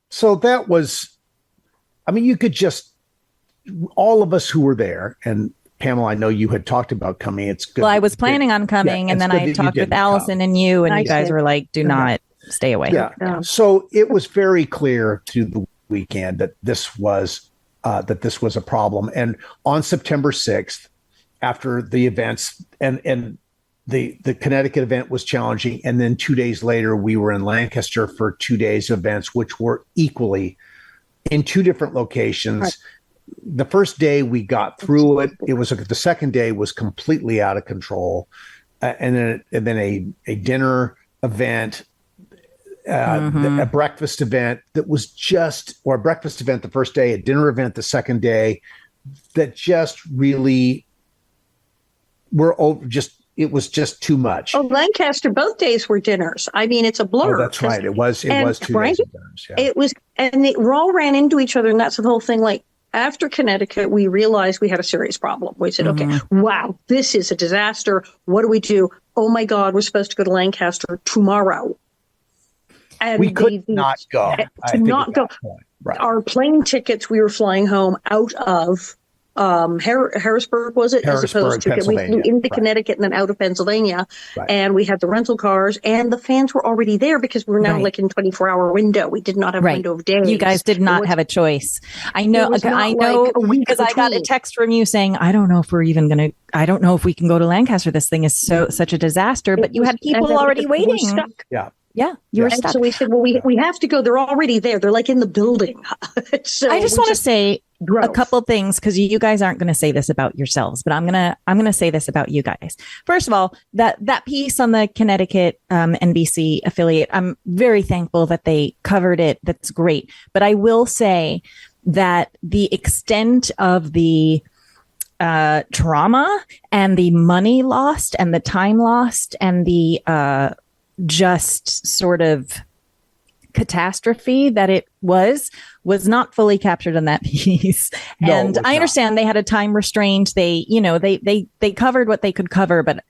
So that was, I mean, you could just, all of us who were there, and Pamela, I know you had talked about coming. It's good. Well, I was planning on coming, and then I talked with Allison and you, and you guys were like, do not stay away. Yeah. So it was very clear through the weekend that this was a problem. And on September 6th, after the events and the Connecticut event was challenging, and then 2 days later we were in Lancaster for 2 days events, which were equally in two different locations. Right. The first day we got through it. It was the second day was completely out of control, and then a dinner event. A breakfast event that was a breakfast event the first day, a dinner event the second day, that just really it was just too much. Oh, Lancaster, both days were dinners. I mean, it's a blur. Oh, that's right. It was 2 days of dinners. Yeah. It was, and they all ran into each other, and that's the whole thing. Like, after Connecticut, we realized we had a serious problem. We said, okay, wow, this is a disaster. What do we do? Oh my God, we're supposed to go to Lancaster tomorrow. And we could not go. Right. Our plane tickets, we were flying home out of Harrisburg, was it? Harrisburg, as opposed to we flew into Connecticut and then out of Pennsylvania. Right. And we had the rental cars, and the fans were already there because we're now like in 24-hour window. We did not have a window of days. You guys did not have a choice. I know because I got a text from you saying, I don't know if we can go to Lancaster. This thing is such a disaster, but you had people already waiting. Yeah, you were stuck. So we said, well, we have to go. They're already there. They're like in the building. So I just want to say a couple things, because you guys aren't going to say this about yourselves, but I'm gonna say this about you guys. First of all, that piece on the Connecticut NBC affiliate, I'm very thankful that they covered it. That's great. But I will say that the extent of the trauma and the money lost and the time lost and the just sort of catastrophe that it was not fully captured in that piece. And I understand they had a time restraint. They covered what they could cover, but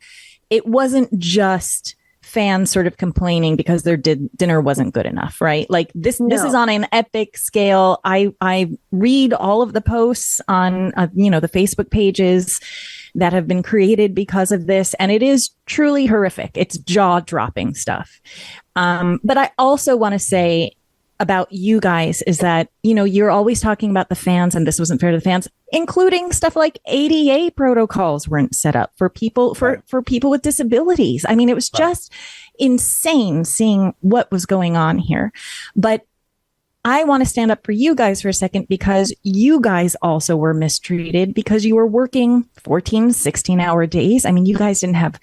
it wasn't just fans sort of complaining because their dinner wasn't good enough, right? Like this is on an epic scale. I read all of the posts on the Facebook pages that have been created because of this, and it is truly horrific. It's jaw-dropping stuff. But I also want to say about you guys is that, you're always talking about the fans, and this wasn't fair to the fans, including stuff like ADA protocols weren't set up for people, for people with disabilities. I mean, it was just insane seeing what was going on here. But I want to stand up for you guys for a second, because you guys also were mistreated because you were working 14, 16-hour days. I mean, you guys didn't have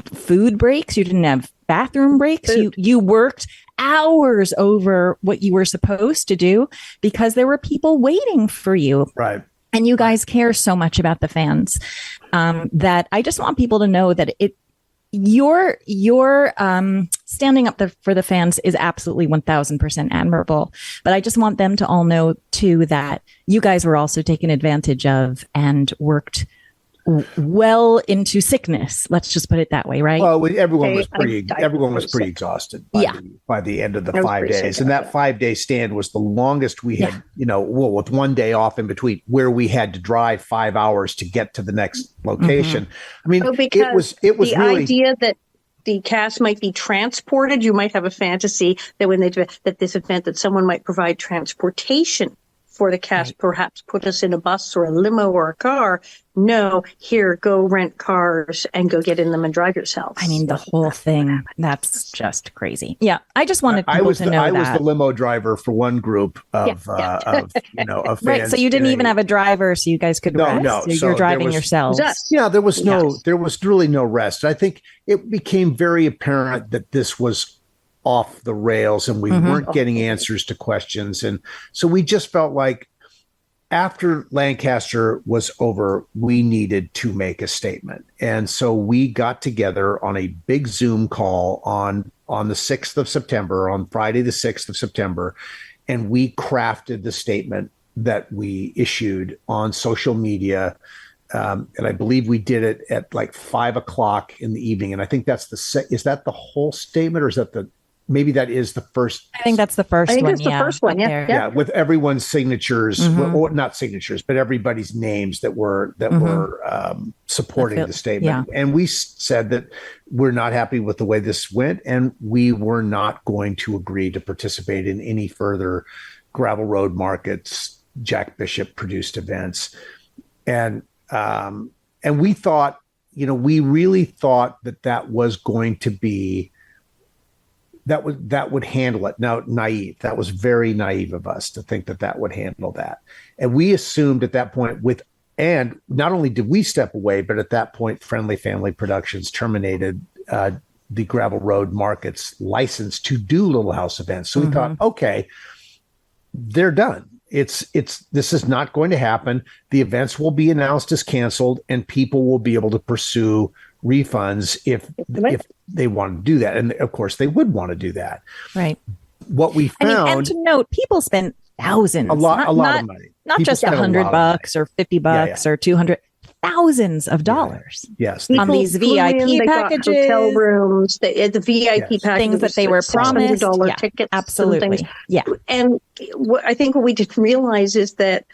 food breaks. You didn't have bathroom breaks. You worked hours over what you were supposed to do because there were people waiting for you. Right. And you guys care so much about the fans that I just want people to know that your standing up for the fans is absolutely 1000% admirable. But I just want them to all know too that you guys were also taken advantage of and worked well into sickness. Let's just put it that way, right? Well, everyone was pretty exhausted by the end of the 5 days. And that 5-day stand was the longest we had, with 1 day off in between, where we had to drive 5 hours to get to the next location. I mean, it was the really idea that the cast might be transported. You might have a fantasy that when they do that this event, that someone might provide transportation for the cast, perhaps put us in a bus or a limo or a car. No, here, go rent cars and go get in them and drive yourself. I mean, the whole thing, that's just crazy. Yeah, I just wanted people to know that. I was the limo driver for one group of fans. Right, so you didn't even have a driver, so you guys could rest? No. So you're driving yourselves. Yeah, there was really no rest. I think it became very apparent that this was off the rails and we weren't getting answers to questions. And so we just felt like after Lancaster was over, we needed to make a statement. And so we got together on a big Zoom call on the 6th of September, on Friday, the 6th of September. And we crafted the statement that we issued on social media. And I believe we did it at like 5:00 in the evening. And I think is that the whole statement, or is that maybe that is the first? I think that's the first one. I think it's the first one. Yeah, with everyone's signatures, or not signatures, but everybody's names that were supporting the statement. Yeah. And we said that we're not happy with the way this went, and we were not going to agree to participate in any further gravel road markets, Jack Bishop produced events, and we thought, we really thought that was going to be. That would handle it. Now, naive. That was very naive of us to think that would handle that. And we assumed at that point and not only did we step away, but at that point, Friendly Family Productions terminated the gravel road market's license to do Little House events. So we thought, okay, they're done. This is not going to happen. The events will be announced as canceled, and people will be able to pursue refunds if they want to do that. And of course they would want to do that. Right. What we found, and to note, people spend thousands, a lot of money, not people just $100 or $50 or $200, thousands of dollars. Yes. On these VIP packages, hotel rooms, the VIP packages, things that they were promised, tickets, absolutely. And I think what we didn't realize is that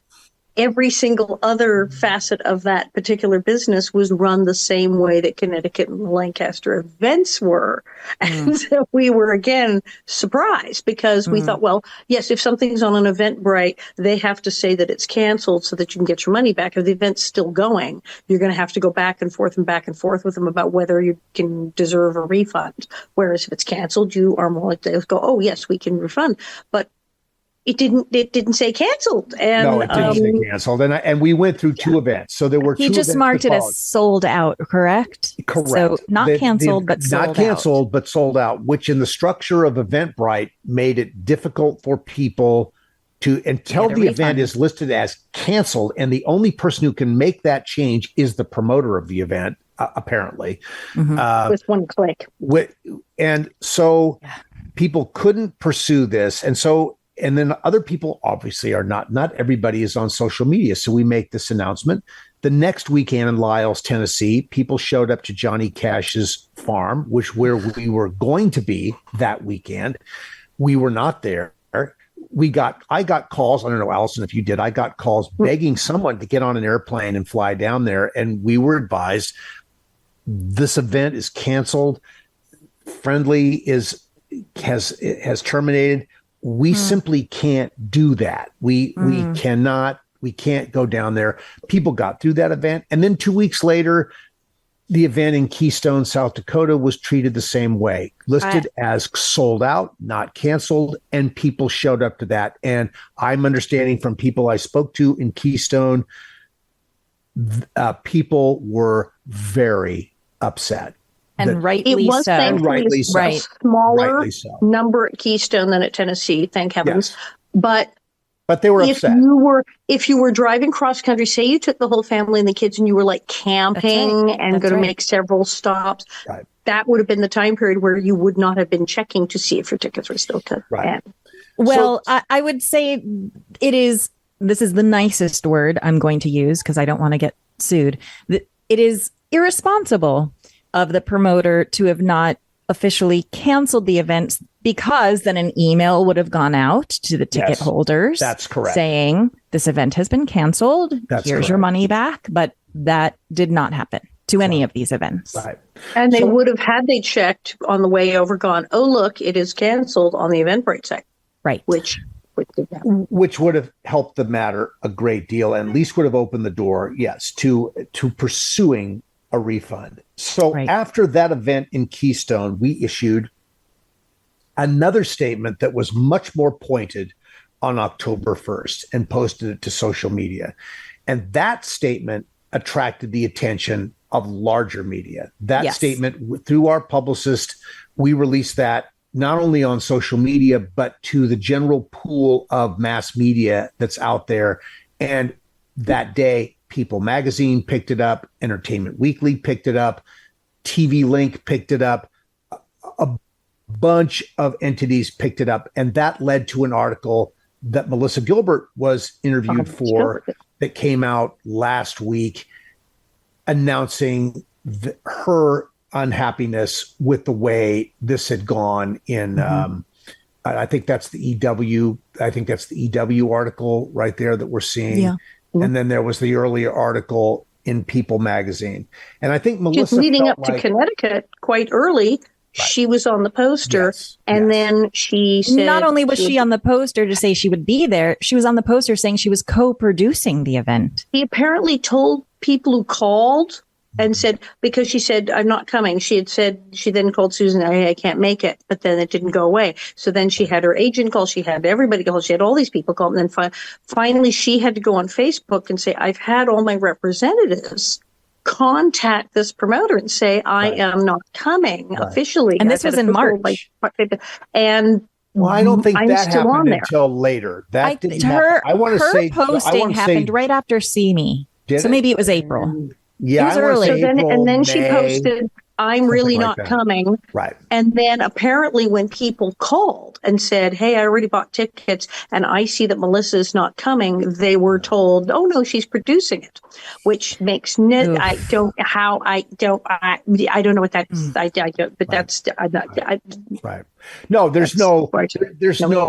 every single other facet of that particular business was run the same way that Connecticut and Lancaster events were. And so we were again surprised because we thought, well, yes, if something's on an Eventbrite, they have to say that it's canceled so that you can get your money back. If the event's still going, you're going to have to go back and forth with them about whether you can deserve a refund. Whereas if it's canceled, you are more likely to go, oh, yes, we can refund. But it didn't say canceled. And, no, it didn't say canceled. And we went through two events. So there were two events. He just marked it as sold out, correct? Correct. So not canceled, but sold out. Not canceled, but sold out, which in the structure of Eventbrite made it difficult for people to, until the event is listed as canceled, and the only person who can make that change is the promoter of the event, apparently. With one click. And so people couldn't pursue this. And then other people obviously are not everybody is on social media. So we make this announcement. The next weekend in Lyles, Tennessee, people showed up to Johnny Cash's farm, where we were going to be that weekend. We were not there. I got calls. I don't know, Alison, if you did, I got calls begging someone to get on an airplane and fly down there. And we were advised this event is canceled. Friendly has terminated. We simply can't do that. We can't go down there. People got through that event. And then 2 weeks later, the event in Keystone, South Dakota was treated the same way, listed as sold out, not canceled. And people showed up to that. And I'm understanding from people I spoke to in Keystone, people were very upset. And rightly so. Thankfully a smaller number at Keystone than at Tennessee, thank heavens. Yes. But they were upset. If you were driving cross country, say you took the whole family and the kids and you were like camping and going to make several stops, that would have been the time period where you would not have been checking to see if your tickets were still good. Right. Well, I would say this is the nicest word I'm going to use because I don't want to get sued. It is irresponsible of the promoter to have not officially canceled the events, because then an email would have gone out to the ticket holders. That's correct. Saying this event has been canceled. Here's your money back. But that did not happen. to any of these events. Right. And they would have, had they checked on the way over, gone, oh, look, it is canceled on the Eventbrite site. Right. Which would have helped the matter a great deal, and at least would have opened the door, yes, to pursuing a refund. So after that event in Keystone, we issued another statement that was much more pointed on October 1st and posted it to social media. And that statement attracted the attention of larger media. That statement, through our publicist, we released that not only on social media, but to the general pool of mass media that's out there. And that day, People Magazine picked it up, Entertainment Weekly picked it up, TV Link picked it up, a bunch of entities picked it up. And that led to an article that Melissa Gilbert was interviewed for that came out last week, announcing her unhappiness with the way this had gone in, I think that's the EW. I think that's the EW article right there that we're seeing. Yeah. And then there was the earlier article in People Magazine. And I think Melissa, just leading up to Connecticut quite early, she was on the poster. And then she said, not only was she on the poster to say she would be there, she was on the poster saying she was co-producing the event. He apparently told people who called and said, because she said, I'm not coming. She had said, she then called Susan, I can't make it. But then it didn't go away. So then she had her agent call. She had everybody call. She had all these people call. And then finally she had to go on Facebook and say, I've had all my representatives contact this promoter and say, I am not coming officially. And this was in March. And well, I don't think that happened until later. That didn't happen. I want to say posting happened right after See Me. So maybe it was April. Yeah, it was early. So then she posted, I'm really not coming. Right. And then apparently when people called and said, hey, I already bought tickets and I see that Melissa's not coming, they were told, oh no, she's producing it, which makes I don't know what that is. I don't, but that's right. No, there's no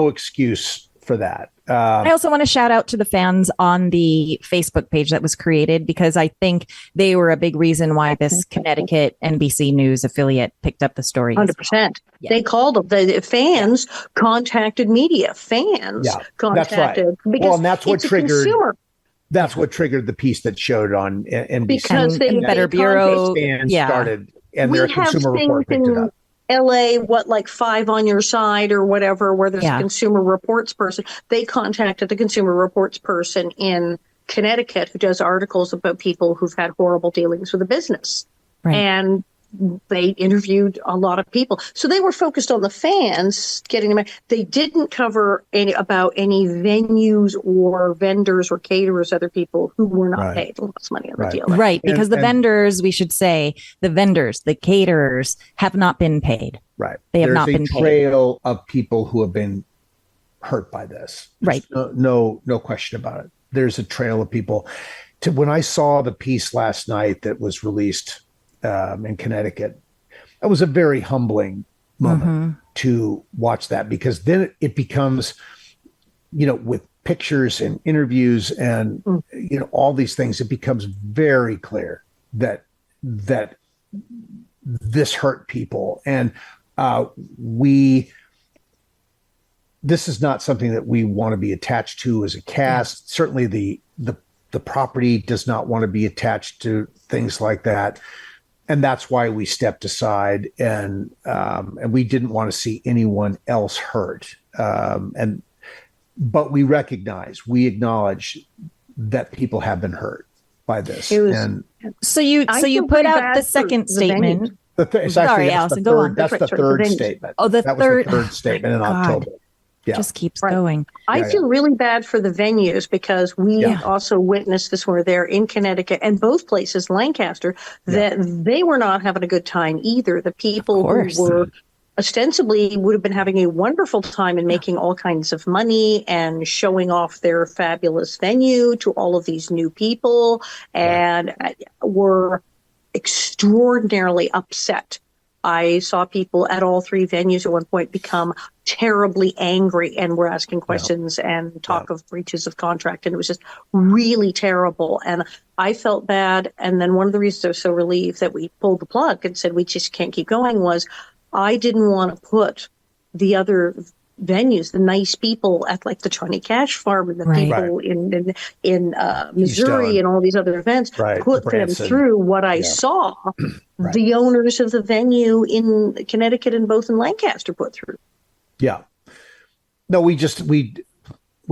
excuse for that. I also want to shout out to the fans on the Facebook page that was created, because I think they were a big reason why this Connecticut NBC News affiliate picked up the story. 100%. Yeah. They called them. The fans contacted media. Fans contacted. That's right. Well, and that's what triggered. That's what triggered the piece that showed on NBC. Because they Better Bureau started, and their Consumer Report picked it up. LA, like 5 on Your Side or whatever, where there's a Consumer Reports person. They contacted the Consumer Reports person in Connecticut who does articles about people who've had horrible dealings with the business. Right. And they interviewed a lot of people. So they were focused on the fans getting them. They didn't cover any venues or vendors or caterers, other people who were not paid lots of money on the deal. Right. Because the vendors, we should say, the caterers have not been paid. Right. They have not been paid. There's a trail of people who have been hurt by this. Right. No question about it. There's a trail of people. When I saw the piece last night that was released in Connecticut, that was a very humbling moment to watch that, because then it becomes, with pictures and interviews and all these things, it becomes very clear that this hurt people, and this is not something that we want to be attached to as a cast. Certainly the property does not want to be attached to things like that. And that's why we stepped aside, and we didn't want to see anyone else hurt. But we acknowledge that people have been hurt by this. So you put out the second statement. Sorry, Alison, go on. That's the third statement. Oh, that was the third statement in October. Yeah. Just keeps going. I feel really bad for the venues, because we also witnessed this when we were there in Connecticut and both places, Lancaster, that they were not having a good time either. The people who were ostensibly would have been having a wonderful time and making all kinds of money and showing off their fabulous venue to all of these new people, and were extraordinarily upset I saw people at all three venues at one point become terribly angry and were asking questions and talk of breaches of contract. And it was just really terrible. And I felt bad. And then one of the reasons I was so relieved that we pulled the plug and said we just can't keep going was I didn't want to put the other venues, the nice people at like the Johnny Cash Farm and the people in Missouri and all these other events, put Branson. Them through what I saw the owners of the venue in Connecticut and both in Lancaster put through. Yeah. No, we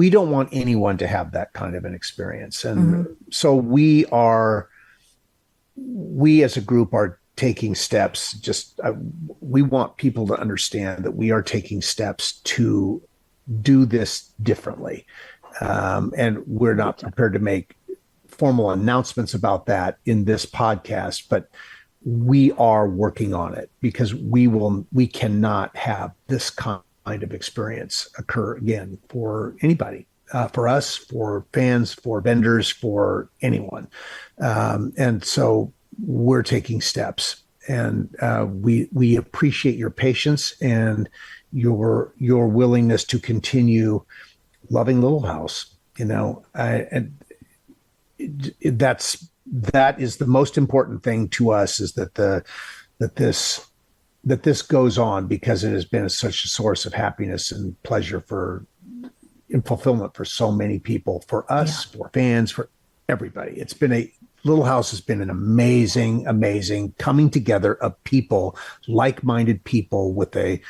don't want anyone to have that kind of an experience. And so we as a group are taking steps. We want people to understand that we are taking steps to do this differently. And we're not prepared to make formal announcements about that in this podcast, but we are working on it because we cannot have this kind of experience occur again for anybody, for us, for fans, for vendors, for anyone. And so we're taking steps, and we appreciate your patience and your willingness to continue loving Little House. That is the most important thing to us, is that this goes on because it has been such a source of happiness and pleasure and fulfillment for so many people, for us, for fans, for everybody. Little House has been an amazing coming together of people, like-minded people with a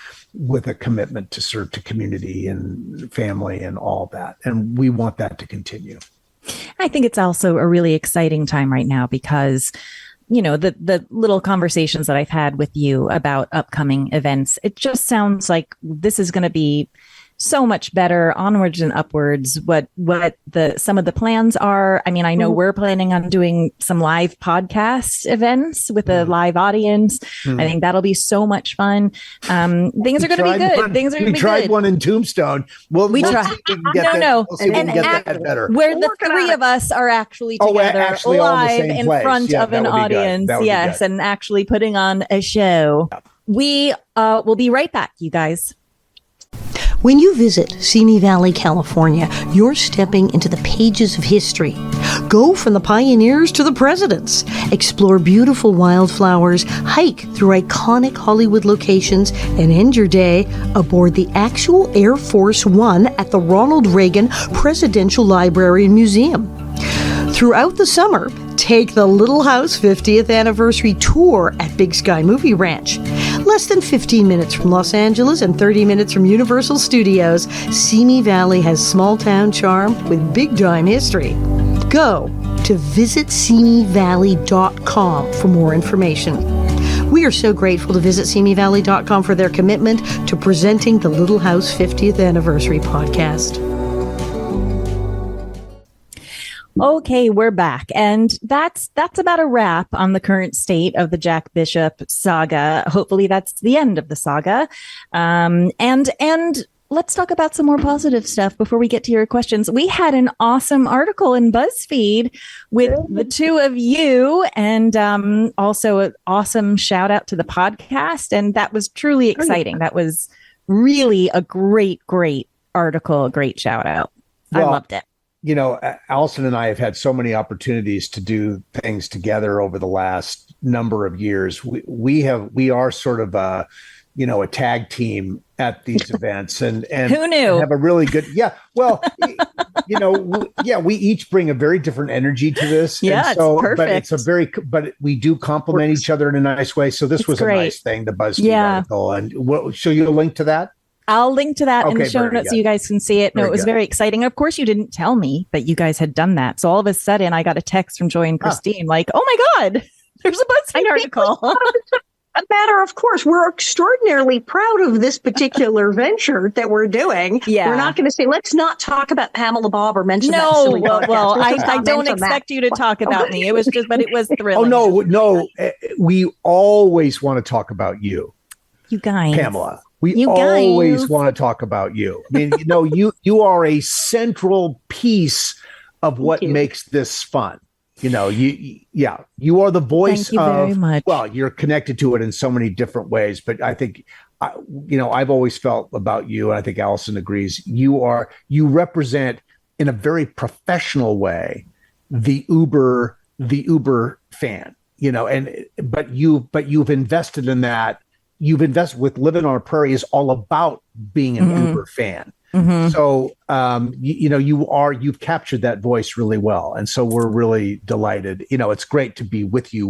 commitment to serve to community and family and all that. And we want that to continue. I think it's also a really exciting time right now because, the little conversations that I've had with you about upcoming events, it just sounds like this is going to be so much better, onwards and upwards. What some of the plans are. I mean, I know we're planning on doing some live podcast events with a live audience. I think that'll be so much fun. Things are going to be good. Things are going to be good. We tried one in Tombstone. We'll see if we can get that better. Where the three of us are actually together live in front of an audience. Yes, and actually putting on a show. Yeah. We will be right back, you guys. When you visit Simi Valley, California, you're stepping into the pages of history. Go from the pioneers to the presidents. Explore beautiful wildflowers, hike through iconic Hollywood locations, and end your day aboard the actual Air Force One at the Ronald Reagan Presidential Library and Museum. Throughout the summer, take the Little House 50th Anniversary Tour at Big Sky Movie Ranch. Less than 15 minutes from Los Angeles and 30 minutes from Universal Studios, Simi Valley has small-town charm with big-time history. Go to visitsimivalley.com for more information. We are so grateful to visitsimivalley.com for their commitment to presenting the Little House 50th Anniversary podcast. Okay, we're back. And that's about a wrap on the current state of the Jack Bishop saga. Hopefully that's the end of the saga. And let's talk about some more positive stuff before we get to your questions. We had an awesome article in BuzzFeed with the two of you, and also an awesome shout out to the podcast. And that was truly exciting. That was really a great article, a great shout out. I loved it. Alison and I have had so many opportunities to do things together over the last number of years. We are sort of a tag team at these events, and who knew? Have a really good, we each bring a very different energy to this. Yeah, so, it's perfect. But we do complement each other in a nice way. So this was great. A nice thing, the BuzzFeed article, and we'll show you a link to that. I'll link to that in the show notes so you guys can see it. No, it was very exciting. Of course, you didn't tell me that you guys had done that. So all of a sudden, I got a text from Joy and Christine like, oh my God, there's a BuzzFeed article. A matter of course, we're extraordinarily proud of this particular venture that we're doing. Yeah. We're not going to say, let's not talk about Pamela Bob or mention that. Well, I don't expect you to talk about me. It was thrilling. Oh, no. We always want to talk about you. You guys. Pamela. We always want to talk about you. I mean, you are a central piece of what makes this fun. You know, you are the voice Thank you very much. Well, you're connected to it in so many different ways, but I think, I've always felt about you, and I think Alison agrees, you represent in a very professional way the Uber fan, but you've invested in that. You've invested with Living on a Prairie is all about being an Uber fan. Mm-hmm. So, you've captured that voice really well. And so we're really delighted. It's great to be with you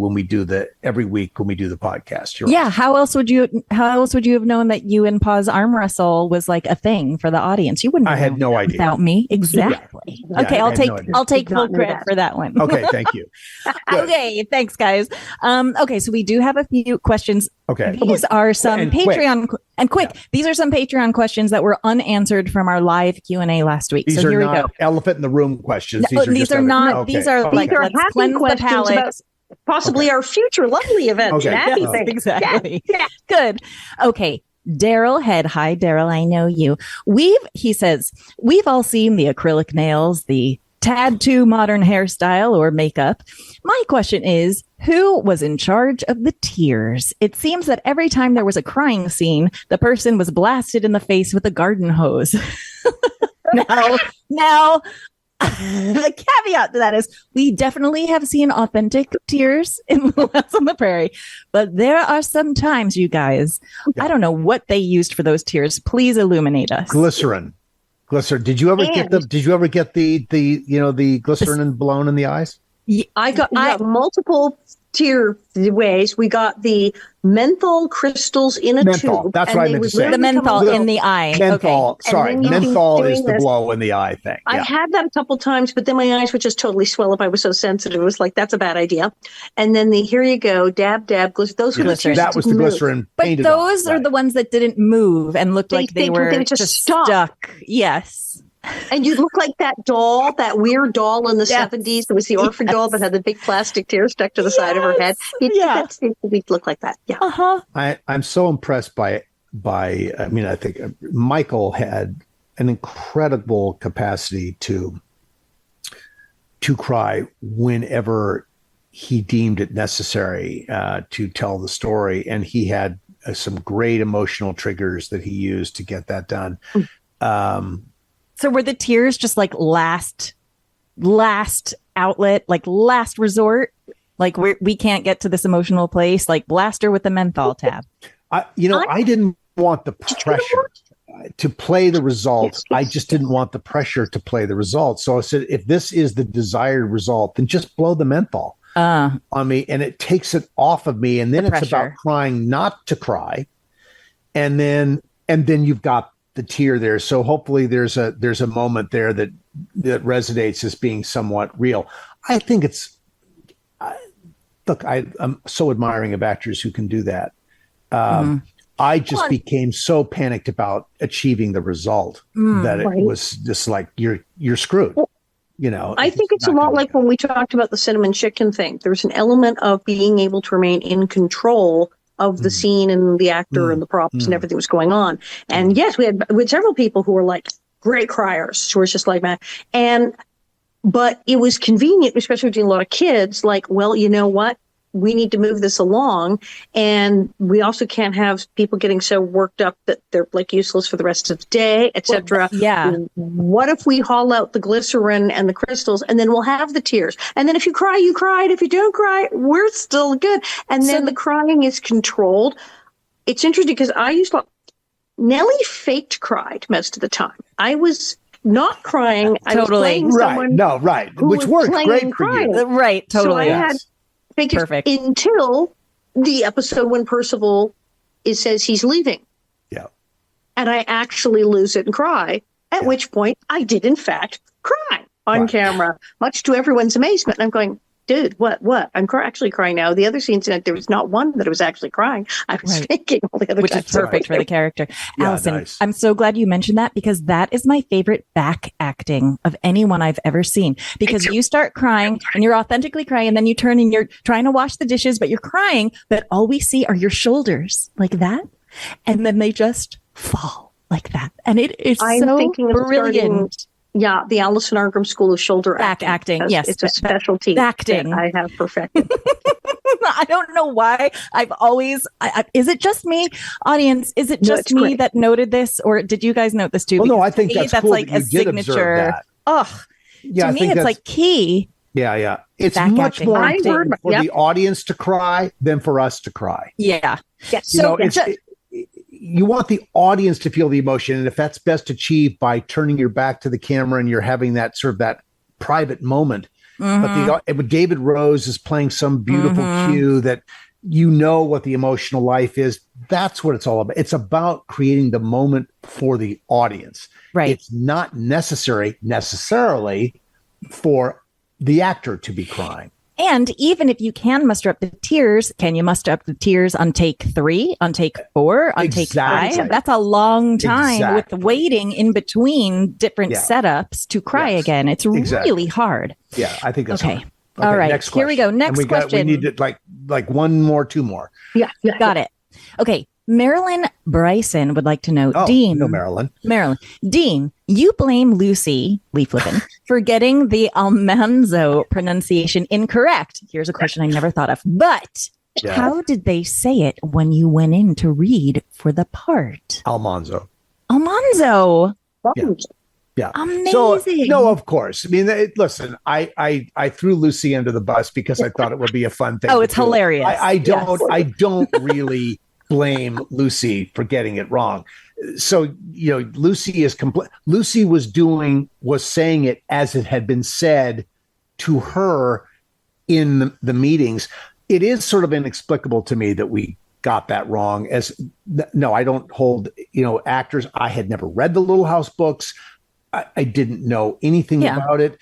every week when we do the podcast. Yeah. Awesome. How else would you have known that you and Pa's arm wrestle was like a thing for the audience? You wouldn't have. I had no idea without me. Exactly. Yeah. Okay. I'll take full credit for that one. Okay. Thank you. Okay. Thanks, guys. Okay. So we do have a few questions. Okay. These are some Patreon quick. Yeah. These are some Patreon questions that were unanswered from our live Q&A last week. These so here are we go. Elephant in the room questions. These are not. Okay. These are like let's cleanse the palate. Possibly our future lovely event. Okay. Happy thing. Exactly. Yeah. Good. Okay. Daryl Head. Hi, Daryl. I know you. He says, we've all seen the acrylic nails, the tad too modern hairstyle or makeup. My question is, who was in charge of the tears? It seems that every time there was a crying scene, the person was blasted in the face with a garden hose. Now, the caveat to that is we definitely have seen authentic tears in Little House on the Prairie, but there are some times, you guys, I don't know what they used for those tears. Please illuminate us. Glycerin. Did you ever get the glycerin and blown in the eyes? I got multiple tier ways. We got the menthol crystals in a tube. That's what I meant to say. The menthol in the eye. Menthol. Okay. Sorry, menthol is the blow in the eye thing. I had that a couple times, but then my eyes would just totally swell up. I was so sensitive. It was like, that's a bad idea. And then here you go, dab, those were the tears. That was the glycerin. But those are the ones that didn't move and looked like they were just stuck. Yes. And you look like that doll, that weird doll in the 70s. It was the orphan doll that had the big plastic tear stuck to the side of her head. It looked like that. Yeah. Uh-huh. I'm so impressed by. I think Michael had an incredible capacity to cry whenever he deemed it necessary to tell the story, and he had some great emotional triggers that he used to get that done. So were the tears just like last outlet, like last resort? Like we can't get to this emotional place, like blaster with the menthol tab. I didn't want the pressure to play the result. I just didn't want the pressure to play the result. So I said, if this is the desired result, then just blow the menthol on me, and it takes it off of me. And then it's about crying not to cry. And then you've got the tear there. So hopefully there's a moment there that resonates as being somewhat real. I think I'm so admiring of actors who can do that. I just became so panicked about achieving the result that it was just like, you're screwed. I think it's a lot like when we talked about the cinnamon chicken thing. There's an element of being able to remain in control of the scene and the actor and the props and everything was going on. And yes, we had several people who were like great criers who were just like that. But it was convenient, especially with a lot of kids, like, well, you know what? We need to move this along. And we also can't have people getting so worked up that they're like useless for the rest of the day, etc. Yeah. What if we haul out the glycerin and the crystals and then we'll have the tears? And then if you cry, you cried. If you don't cry, we're still good. And then the crying is controlled. It's interesting because Nellie faked cried most of the time. I was not crying. I was playing someone which worked great for you. Right, totally. So I had perfect until the episode when Percival says he's leaving. Yeah. And I actually lose it and cry, at which point I did in fact cry on camera, much to everyone's amazement. And I'm going, dude, what? I'm actually crying now. The other scenes, there was not one that I was actually crying. I was faking all the other which is perfect for the character. Yeah, Allison, nice. I'm so glad you mentioned that because that is my favorite back acting of anyone I've ever seen. Because you start crying and you're authentically crying, and then you turn and you're trying to wash the dishes, but you're crying, but all we see are your shoulders like that. And then they just fall like that. And it is so brilliant. Yeah, the Alison Arngrim School of Shoulder Back acting. Yes. It's a specialty acting that I have perfected. I don't know why. I've always, is it just me, audience? Is it just me that noted this, or did you guys note this too? Well, no, I think that's cool like that you did observe that. Oh, yeah, to me, it's like key. Yeah. It's much more important for the audience to cry than for us to cry. Yeah. Yes. You want the audience to feel the emotion. And if that's best achieved by turning your back to the camera and you're having that sort of that private moment, but David Rose is playing some beautiful cue that you know what the emotional life is. That's what it's all about. It's about creating the moment for the audience. Right. It's not necessarily for the actor to be crying. And even if you can muster up the tears, can you muster up the tears on take 3, on take 4, on take 5? That's a long time with waiting in between different setups to cry again. It's really hard. Yeah, I think that's okay. All right. Next Here we go. Next question. We need to like one more, 2 more. Yeah. Got it. Okay. Marilyn Bryson would like to know, Dean. No, Marilyn. Dean, you blame Lucy, leaf flipping, for getting the Almanzo pronunciation incorrect. Here's a question I never thought of. But how did they say it when you went in to read for the part? Almanzo. Yeah. Amazing. So, no, of course. I mean, listen, I threw Lucy under the bus because I thought it would be a fun thing. Oh, it's hilarious. I don't really blame Lucy for getting it wrong. So, Lucy is Lucy was saying it as it had been said to her in the meetings. It is sort of inexplicable to me that we got that wrong. No, I don't hold, actors. I had never read the Little House books. I didn't know anything about it.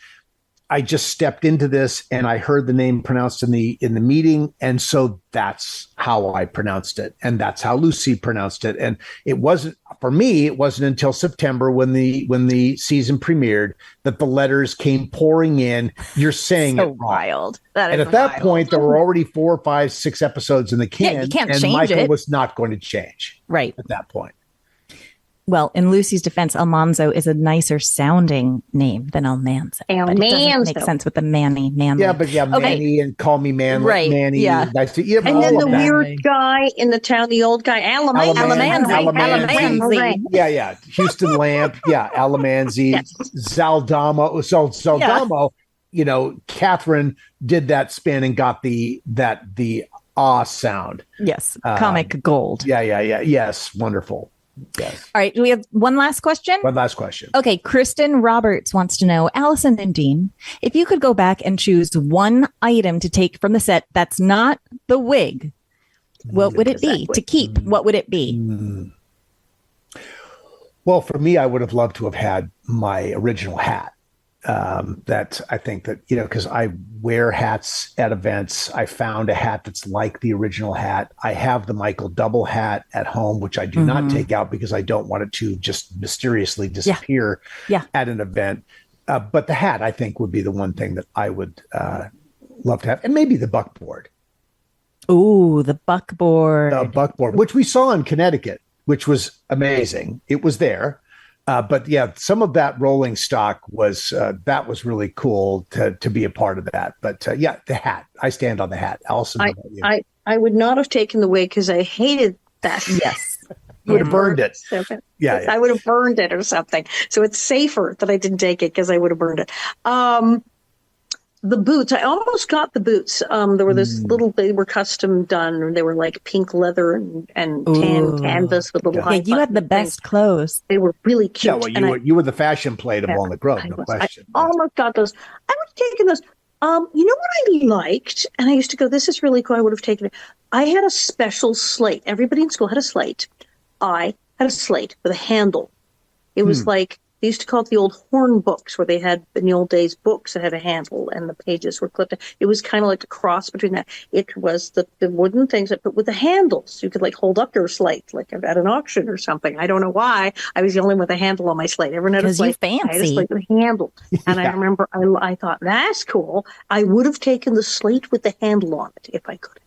I just stepped into this and I heard the name pronounced in the meeting. And so that's how I pronounced it. And that's how Lucy pronounced it. And it wasn't until September when the season premiered that the letters came pouring in. You're saying it wrong. Wild. And at that point, there were already 4, 5, 6 episodes in the can. Yeah, you can't and change Michael it. was not going to change. Right. At that point. Well, in Lucy's defense, Almanzo is a nicer sounding name than Almanzo. But it doesn't make sense with the Manny. Yeah, but Manny and call me Manly. Right. Manny. Yeah. Nice to, and then the weird guy in the town, the old guy, Almanzi. Yeah. Houston Lamp. Yeah. Almanzi. Yes. Zaldamo. So Zaldamo, Catherine did that spin and got the sound. Yes. Comic gold. Yeah. Yes. Wonderful. Yes. All right. Do we have one last question? One last question. Okay. Kristen Roberts wants to know, Alison and Dean, if you could go back and choose one item to take from the set that's not the wig, what would it be to keep? What would it be? Well, for me, I would have loved to have had my original hat. That I think that, because I wear hats at events. I found a hat that's like the original hat. I have the Michael double hat at home, which I do not take out because I don't want it to just mysteriously disappear at an event. But the hat, I think, would be the one thing that I would love to have. And maybe the buckboard. Ooh, the buckboard. The buckboard, which we saw in Connecticut, which was amazing. It was there. But yeah, some of that rolling stock was really cool to be a part of that. But the hat. I stand on the hat. Alison, how about you? I would not have taken the wig because I hated that. Yes. You would have burned it. Yeah. I would have burned it or something. So it's safer that I didn't take it because I would have burned it. The boots, I almost got the boots. There were they were custom done. They were like pink leather and tan canvas with little high you had the best clothes. They were really cute. Yeah, well, you were the fashion plate of Walnut Grove, no question. I almost got those. I would have taken those. You know what I liked? And I used to go, this is really cool. I would have taken it. I had a special slate. Everybody in school had a slate. I had a slate with a handle. It was like, they used to call it the old horn books, where they had, in the old days, books that had a handle and the pages were clipped. It was kind of like a cross between that. It was the wooden things, but with the handles. You could hold up your slate, like at an auction or something. I don't know why. I was the only one with a handle on my slate. Everyone had a slate. Because you fancy. I had a slate with a handle. And I remember I thought, that's cool. I would have taken the slate with the handle on it if I could.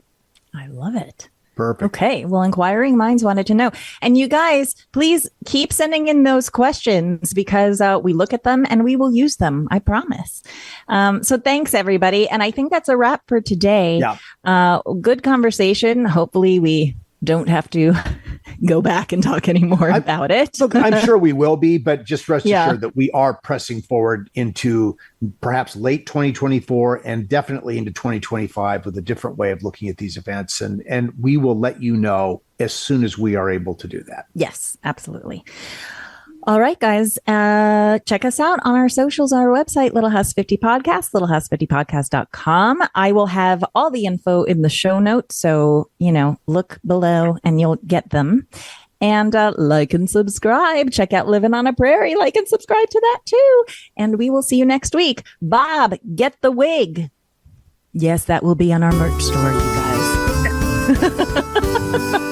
I love it. Perfect. Okay. Well, inquiring minds wanted to know. And you guys, please keep sending in those questions because we look at them and we will use them. I promise. So thanks, everybody. And I think that's a wrap for today. Yeah. Good conversation. Hopefully we don't have to go back and talk anymore about it. Look, I'm sure we will be, but just rest assured that we are pressing forward into perhaps late 2024 and definitely into 2025 with a different way of looking at these events. And we will let you know as soon as we are able to do that. Yes, absolutely. All right, guys, check us out on our socials, on our website, Little House 50 Podcast, littlehouse50podcast.com. I will have all the info in the show notes. So, look below and you'll get them. And like and subscribe. Check out Living on a Prairie. Like and subscribe to that too. And we will see you next week. Bob, get the wig. Yes, that will be on our merch store, you guys.